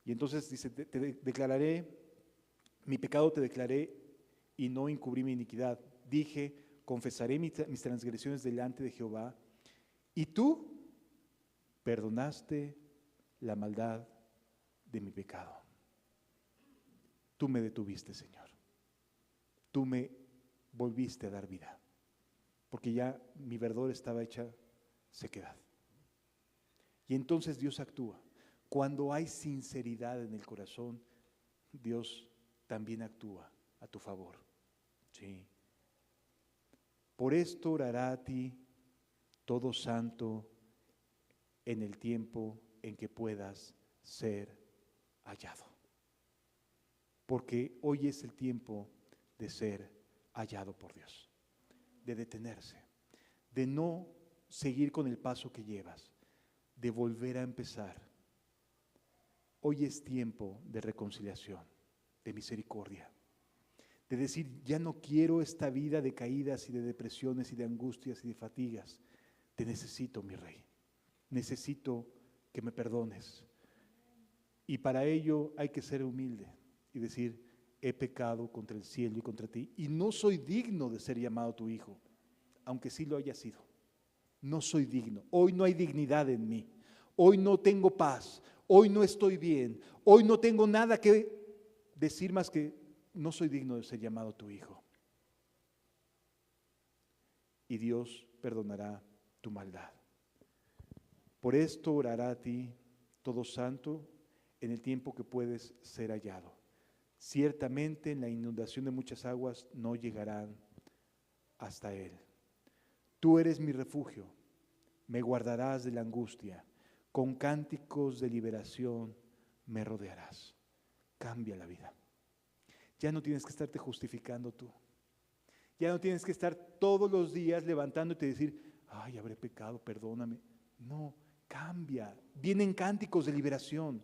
Y entonces dice, te declararé, mi pecado te declaré y no encubrí mi iniquidad. Confesaré mis transgresiones delante de Jehová y tú perdonaste la maldad de mi pecado. Tú me detuviste, Señor. Tú me volviste a dar vida. porque ya mi verdor estaba hecha sequedad. Y entonces Dios actúa. Cuando hay sinceridad en el corazón, Dios también actúa a tu favor. Sí. Por esto orará a ti todo santo en el tiempo en que puedas ser hallado. Porque hoy es el tiempo de ser hallado por Dios, de detenerse, de no seguir con el paso que llevas, de volver a empezar. Hoy es tiempo de reconciliación, de misericordia, de decir, ya no quiero esta vida de caídas y de depresiones y de angustias y de fatigas. Te necesito, mi Rey. Necesito que me perdones. Y para ello hay que ser humilde y decir, he pecado contra el cielo y contra ti, y no soy digno de ser llamado tu hijo, aunque sí lo haya sido. No soy digno. Hoy no hay dignidad en mí. Hoy no tengo paz. Hoy no estoy bien. Hoy no tengo nada que decir más que no soy digno de ser llamado tu hijo. Y Dios perdonará tu maldad. Por esto orará a ti todo santo en el tiempo que puedes ser hallado. Ciertamente en la inundación de muchas aguas no llegarán hasta él. Tú eres mi refugio, me guardarás de la angustia, con cánticos de liberación me rodearás. Cambia la vida. Ya no tienes que estarte justificando tú. Ya no tienes que estar todos los días levantándote y decir, ay, habré pecado, perdóname. No, cambia. Vienen cánticos de liberación,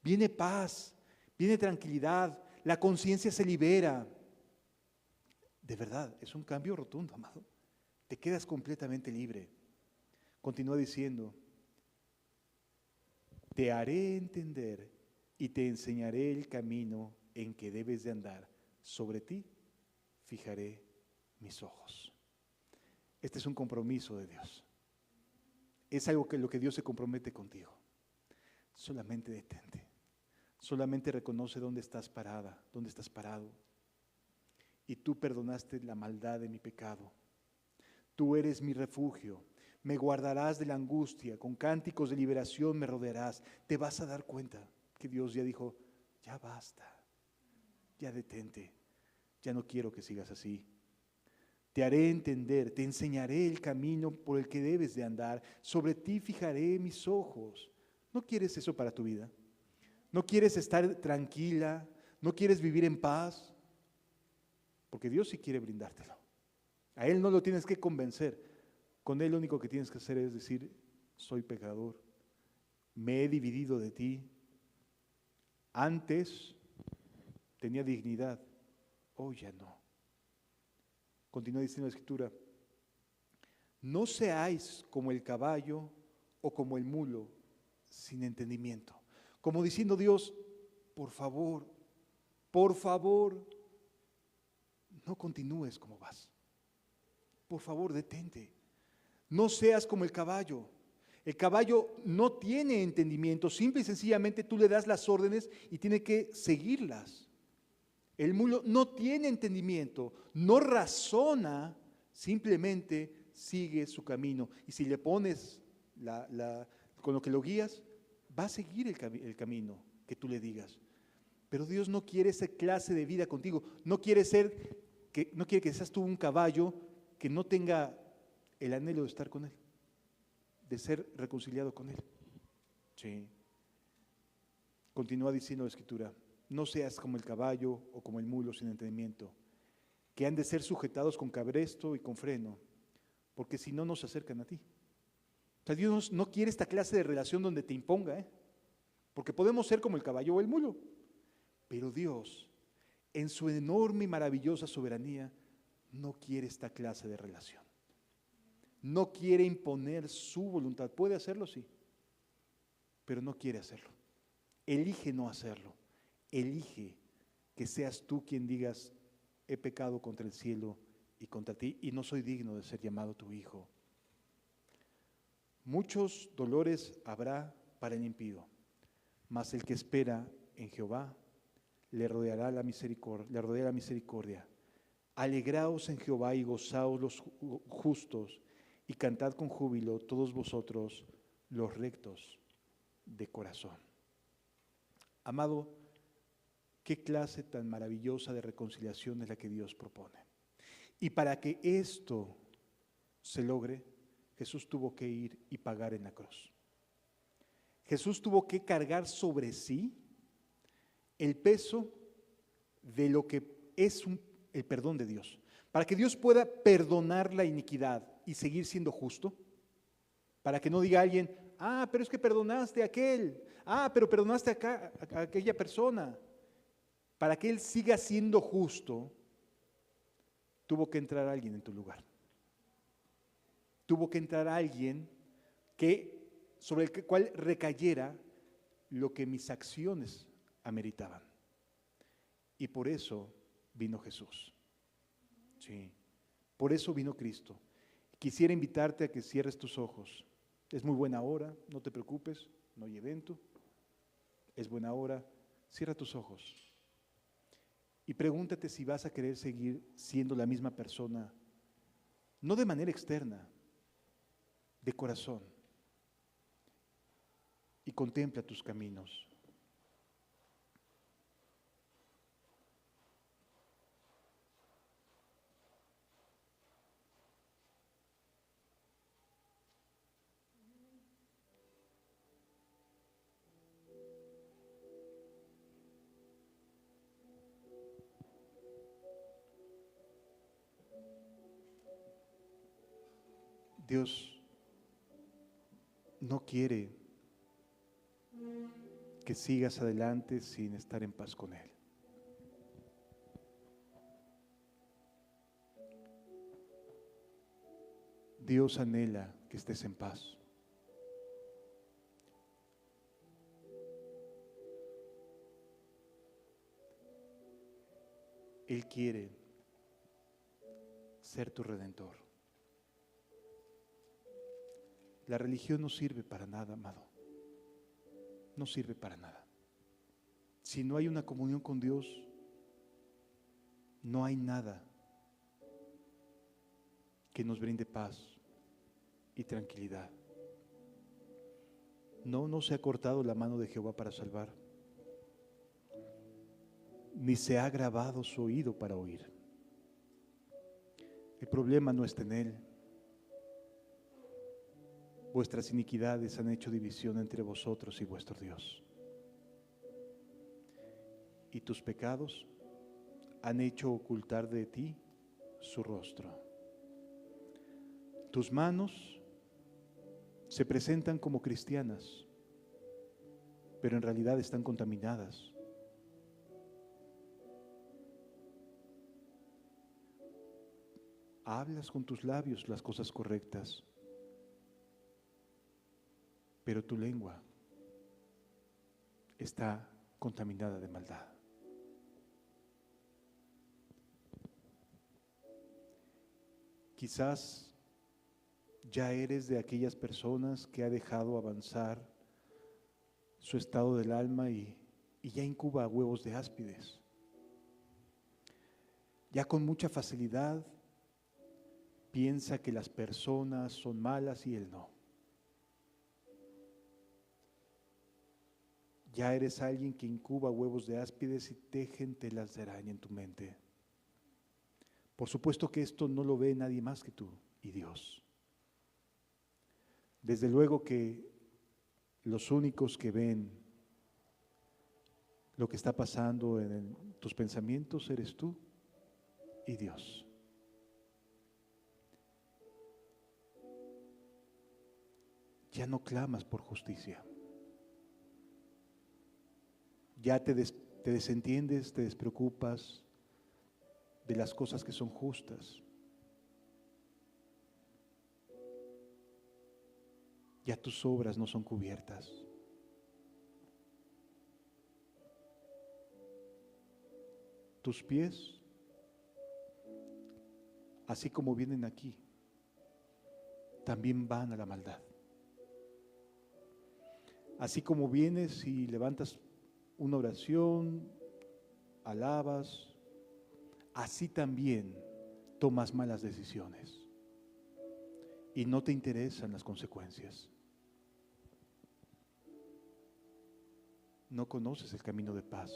viene paz, viene tranquilidad, la conciencia se libera. De verdad, es un cambio rotundo, amado. Te quedas completamente libre. Continúa diciendo, te haré entender y te enseñaré el camino en que debes de andar. Sobre ti fijaré mis ojos. Este es un compromiso de Dios. Es algo que lo que Dios se compromete contigo. Solamente detente. Solamente reconoce dónde estás parada, dónde estás parado. Y tú perdonaste la maldad de mi pecado. Tú eres mi refugio. Me guardarás de la angustia. Con cánticos de liberación me rodearás. Te vas a dar cuenta que Dios ya dijo, ya basta. Ya detente. Ya no quiero que sigas así. Te haré entender, te enseñaré el camino por el que debes de andar. Sobre ti fijaré mis ojos. ¿No quieres eso para tu vida? ¿No quieres estar tranquila? ¿No quieres vivir en paz? Porque Dios sí quiere brindártelo. A Él no lo tienes que convencer. Con Él lo único que tienes que hacer es decir, soy pecador. Me he dividido de ti. Antes tenía dignidad, hoy ya no. Continúa diciendo la Escritura, no seáis como el caballo o como el mulo sin entendimiento. Como diciendo Dios, por favor, no continúes como vas. Por favor, detente. No seas como el caballo. El caballo no tiene entendimiento, simple y sencillamente tú le das las órdenes y tiene que seguirlas. El mulo no tiene entendimiento, no razona, simplemente sigue su camino. Y si le pones con lo que lo guías, va a seguir el camino que tú le digas. Pero Dios no quiere esa clase de vida contigo. No quiere que seas tú un caballo que no tenga el anhelo de estar con Él, de ser reconciliado con Él. Sí. Continúa diciendo la Escritura, no seas como el caballo o como el mulo sin entendimiento, que han de ser sujetados con cabresto y con freno, porque si no, no se acercan a ti. O sea, Dios no quiere esta clase de relación donde te imponga, porque podemos ser como el caballo o el mulo, pero Dios, en su enorme y maravillosa soberanía, no quiere esta clase de relación. No quiere imponer su voluntad. Puede hacerlo, sí, pero no quiere hacerlo. Elige no hacerlo. Elige que seas tú quien digas, he pecado contra el cielo y contra ti, y no soy digno de ser llamado tu hijo. Muchos dolores habrá para el impío, mas el que espera en Jehová le rodeará la misericordia. Alegraos en Jehová y gozaos los justos, y cantad con júbilo todos vosotros los rectos de corazón. Amado, qué clase tan maravillosa de reconciliación es la que Dios propone. Y para que esto se logre, Jesús tuvo que ir y pagar en la cruz. Jesús tuvo que cargar sobre sí el peso de lo que es el perdón de Dios. Para que Dios pueda perdonar la iniquidad y seguir siendo justo, para que no diga alguien, pero es que perdonaste a aquel, pero perdonaste a aquella persona. Para que Él siga siendo justo, tuvo que entrar alguien en tu lugar. Tuvo que entrar alguien sobre el cual recayera lo que mis acciones ameritaban. Y por eso vino Jesús. Sí, por eso vino Cristo. Quisiera invitarte a que cierres tus ojos. Es muy buena hora, no te preocupes, no hay evento. Es buena hora, cierra tus ojos. Y pregúntate si vas a querer seguir siendo la misma persona, no de manera externa, de corazón. Y contempla tus caminos. Dios no quiere que sigas adelante sin estar en paz con Él. Dios anhela que estés en paz. Él quiere ser tu redentor. La religión no sirve para nada, amado. No sirve para nada. Si no hay una comunión con Dios, no hay nada que nos brinde paz y tranquilidad. No se ha cortado la mano de Jehová para salvar, ni se ha agravado su oído para oír. El problema no está en Él. Vuestras iniquidades han hecho división entre vosotros y vuestro Dios. Y tus pecados han hecho ocultar de ti su rostro. Tus manos se presentan como cristianas, pero en realidad están contaminadas. Hablas con tus labios las cosas correctas, pero tu lengua está contaminada de maldad. Quizás ya eres de aquellas personas que ha dejado avanzar su estado del alma y ya incuba huevos de áspides. Ya con mucha facilidad piensa que las personas son malas y él no. Ya eres alguien que incuba huevos de áspides y tejen telas de araña en tu mente. Por supuesto que esto no lo ve nadie más que tú y Dios. Desde luego que los únicos que ven lo que está pasando en tus pensamientos eres tú y Dios. Ya no clamas por justicia. Ya te desentiendes, te despreocupas de las cosas que son justas. Ya tus obras no son cubiertas. Tus pies, así como vienen aquí, también van a la maldad. Así como vienes y levantas una oración, alabas, así también tomas malas decisiones y no te interesan las consecuencias. No conoces el camino de paz.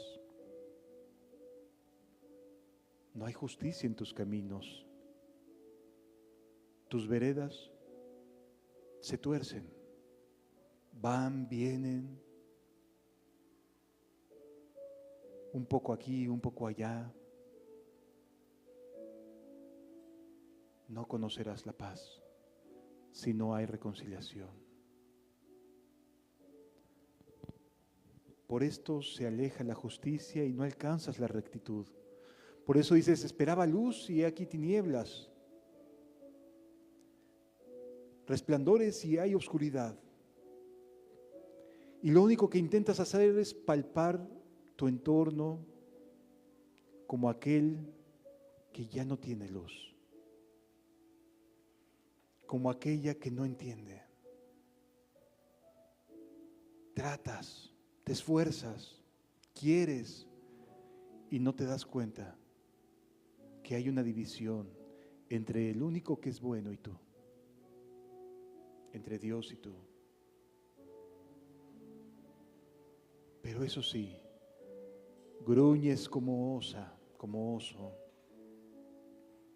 No hay justicia en tus caminos. Tus veredas se tuercen, van, vienen, un poco aquí, un poco allá. No conocerás la paz si no hay reconciliación. Por esto se aleja la justicia y no alcanzas la rectitud. Por eso dices, esperaba luz y he aquí tinieblas, resplandores y hay oscuridad. Y lo único que intentas hacer es palpar tu entorno como aquel que ya no tiene luz, como aquella que no entiende. Tratas, te esfuerzas, quieres y no te das cuenta que hay una división entre el único que es bueno y tú, entre Dios y tú. Pero eso sí, gruñes como osa, como oso,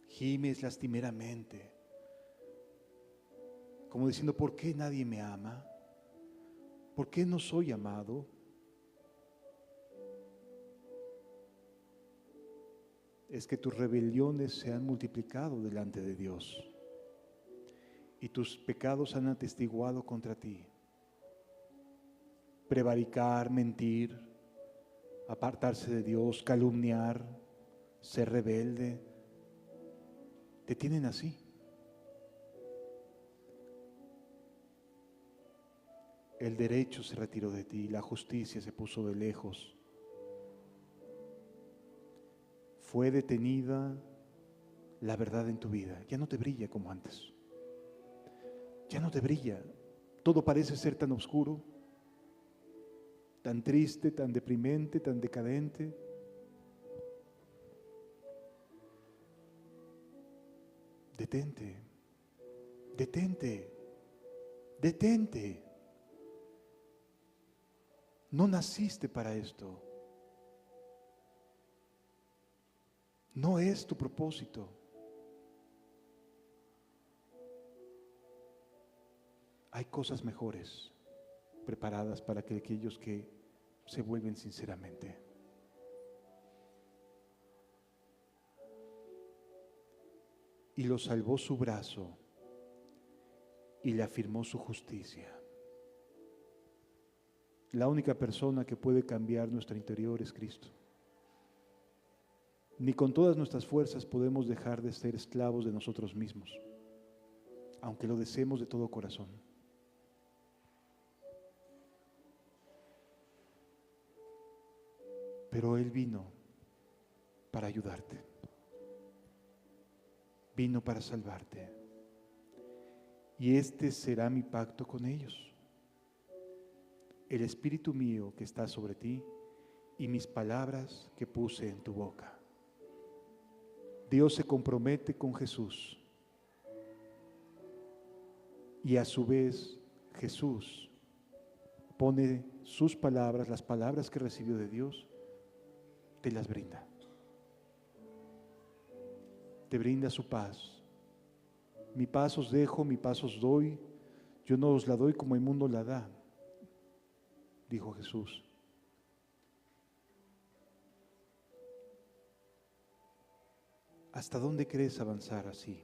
gimes lastimeramente, como diciendo, ¿por qué nadie me ama? ¿Por qué no soy amado? Es que tus rebeliones se han multiplicado delante de Dios y tus pecados han atestiguado contra ti. Prevaricar, mentir, apartarse de Dios, calumniar, ser rebelde, te tienen así. El derecho se retiró de ti, la justicia se puso de lejos. Fue detenida la verdad en tu vida. Ya no te brilla como antes. Ya no te brilla. Todo parece ser tan oscuro, tan triste, tan deprimente, tan decadente. Detente, detente, detente. No naciste para esto. No es tu propósito. Hay cosas mejores preparadas para aquellos que se vuelven sinceramente. Y lo salvó su brazo y le afirmó su justicia. La única persona que puede cambiar nuestro interior es Cristo. Ni con todas nuestras fuerzas podemos dejar de ser esclavos de nosotros mismos, aunque lo deseemos de todo corazón. Pero Él vino para ayudarte, vino para salvarte. Y este será mi pacto con ellos. El Espíritu mío que está sobre ti y mis palabras que puse en tu boca. Dios se compromete con Jesús y a su vez Jesús pone sus palabras, las palabras que recibió de Dios, te las brinda. Te brinda su paz. Mi paz os dejo, mi paz os doy, yo no os la doy como el mundo la da, dijo Jesús. ¿Hasta dónde crees avanzar así?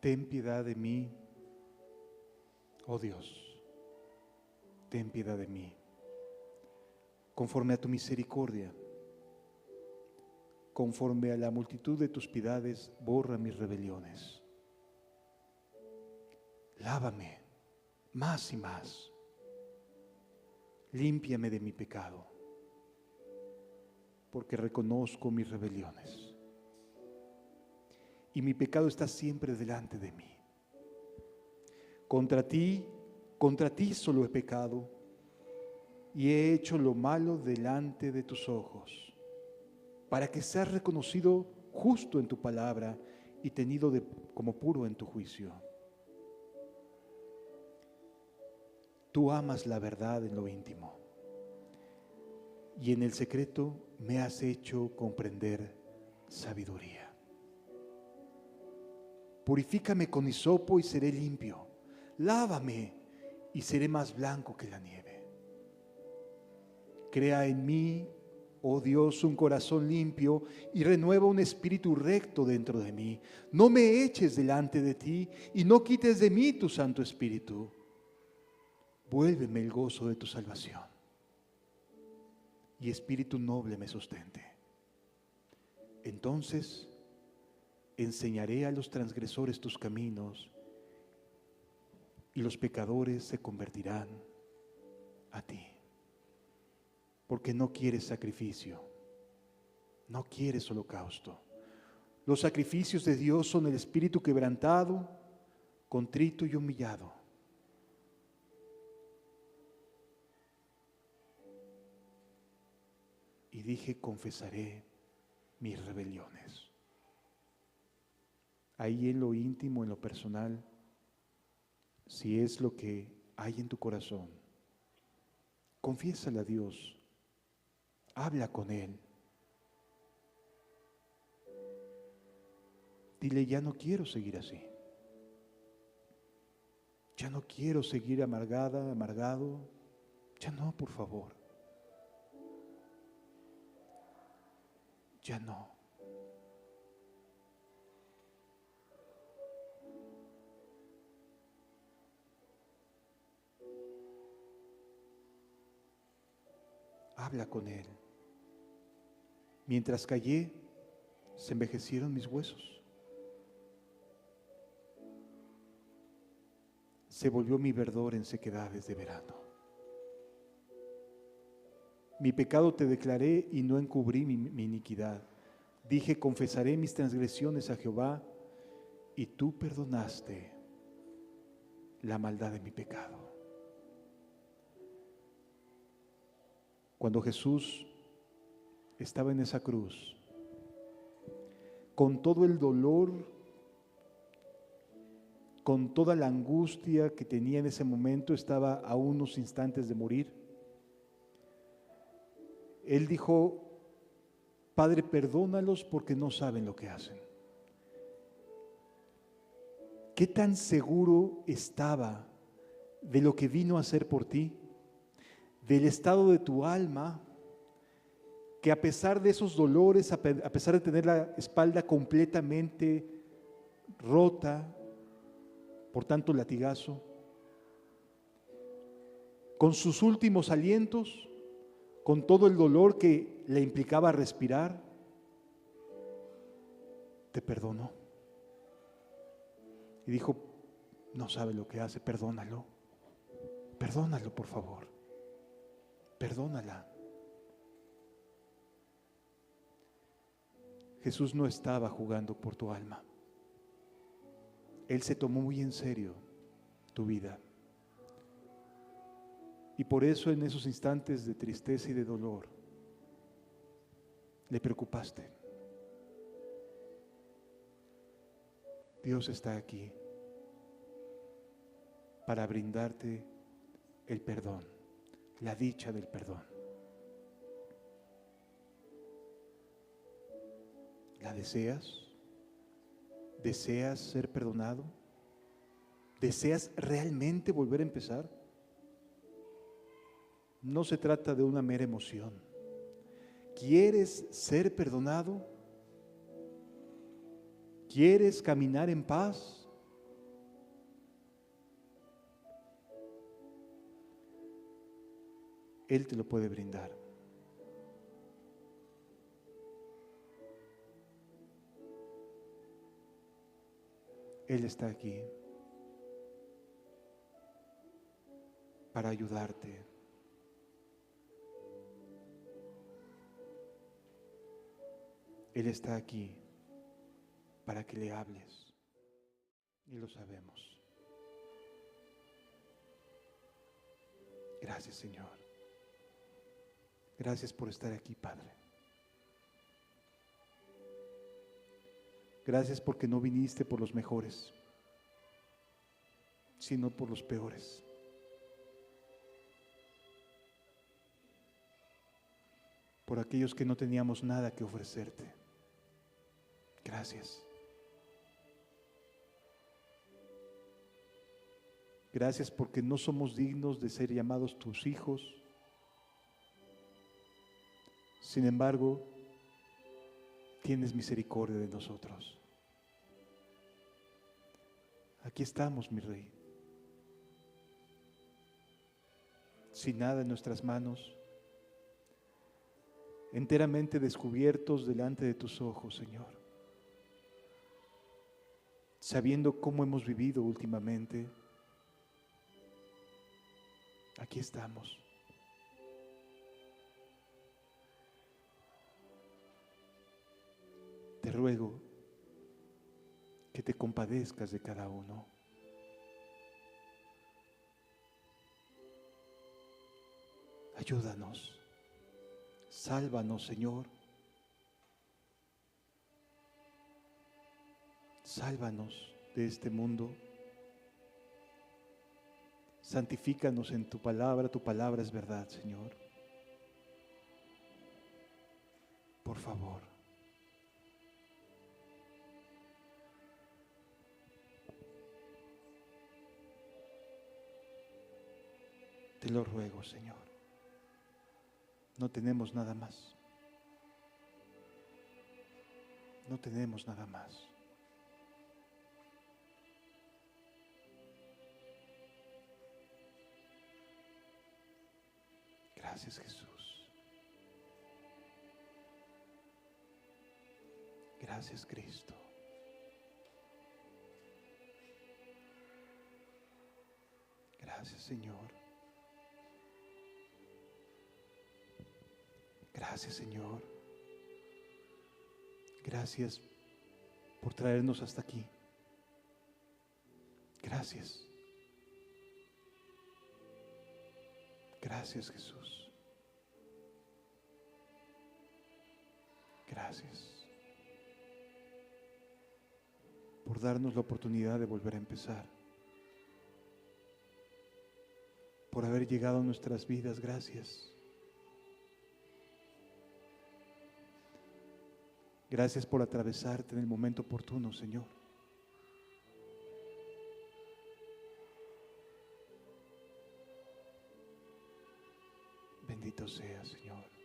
Ten piedad de mí, oh Dios, ten piedad de mí. conforme a tu misericordia, conforme a la multitud de tus piedades, borra mis rebeliones. Lávame más y más. Límpiame de mi pecado, porque reconozco mis rebeliones. Y mi pecado está siempre delante de mí. Contra ti solo he pecado y he hecho lo malo delante de tus ojos, para que seas reconocido justo en tu palabra y tenido como puro en tu juicio. Tú amas la verdad en lo íntimo, y en el secreto me has hecho comprender sabiduría. Purifícame con hisopo y seré limpio. Lávame y seré más blanco que la nieve. Crea en mí, oh Dios, un corazón limpio y renueva un espíritu recto dentro de mí. No me eches delante de ti y no quites de mí tu Santo Espíritu. Vuélveme el gozo de tu salvación y espíritu noble me sustente. Entonces enseñaré a los transgresores tus caminos y los pecadores se convertirán a ti. Porque no quieres sacrificio, no quieres holocausto. Los sacrificios de Dios son el espíritu quebrantado, contrito y humillado. Y dije, confesaré mis rebeliones. Ahí en lo íntimo, en lo personal, si es lo que hay en tu corazón, confiésale a Dios, habla con Él. Dile, ya no quiero seguir así. Ya no quiero seguir amargada, amargado. Ya no, por favor. Ya no. Habla con Él. Mientras callé, se envejecieron mis huesos. Se volvió mi verdor en sequedades de verano. Mi pecado te declaré y no encubrí mi iniquidad. Dije, confesaré mis transgresiones a Jehová, y tú perdonaste la maldad de mi pecado. Cuando Jesús estaba en esa cruz, con todo el dolor, con toda la angustia que tenía en ese momento, estaba a unos instantes de morir. Él dijo, Padre, perdónalos porque no saben lo que hacen. ¿Qué tan seguro estaba de lo que vino a hacer por ti? Del estado de tu alma, que a pesar de esos dolores, a pesar de tener la espalda completamente rota, por tanto latigazo, con sus últimos alientos, con todo el dolor que le implicaba respirar, te perdonó. Y dijo, no sabe lo que hace, perdónalo. Perdónalo, por favor. Perdónala. Jesús no estaba jugando por tu alma. Él se tomó muy en serio tu vida. Y por eso en esos instantes de tristeza y de dolor, le preocupaste. Dios está aquí para brindarte el perdón, la dicha del perdón. ¿La deseas? ¿Deseas ser perdonado? ¿Deseas realmente volver a empezar? No se trata de una mera emoción. ¿Quieres ser perdonado? ¿Quieres caminar en paz? Él te lo puede brindar. Él está aquí para ayudarte. Él está aquí para que le hables. Y lo sabemos. Gracias, Señor. Gracias por estar aquí, Padre. Gracias porque no viniste por los mejores, sino por los peores. Por aquellos que no teníamos nada que ofrecerte. Gracias. Gracias porque no somos dignos de ser llamados tus hijos. Sin embargo, tienes misericordia de nosotros. Aquí estamos, mi Rey. Sin nada en nuestras manos, enteramente descubiertos delante de tus ojos, Señor. Sabiendo cómo hemos vivido últimamente, aquí estamos. Te ruego que te compadezcas de cada uno. Ayúdanos. Sálvanos, Señor. Sálvanos de este mundo. Santifícanos en tu palabra es verdad, Señor. Por favor. Te lo ruego, Señor. No tenemos nada más. No tenemos nada más. Gracias, Jesús. Gracias, Cristo. Gracias, Señor. Gracias, Señor. Gracias por traernos hasta aquí. Gracias. Gracias, Jesús. Gracias por darnos la oportunidad de volver a empezar. Por haber llegado a nuestras vidas, gracias. Gracias por atravesarte en el momento oportuno, Señor. Bendito sea, Señor.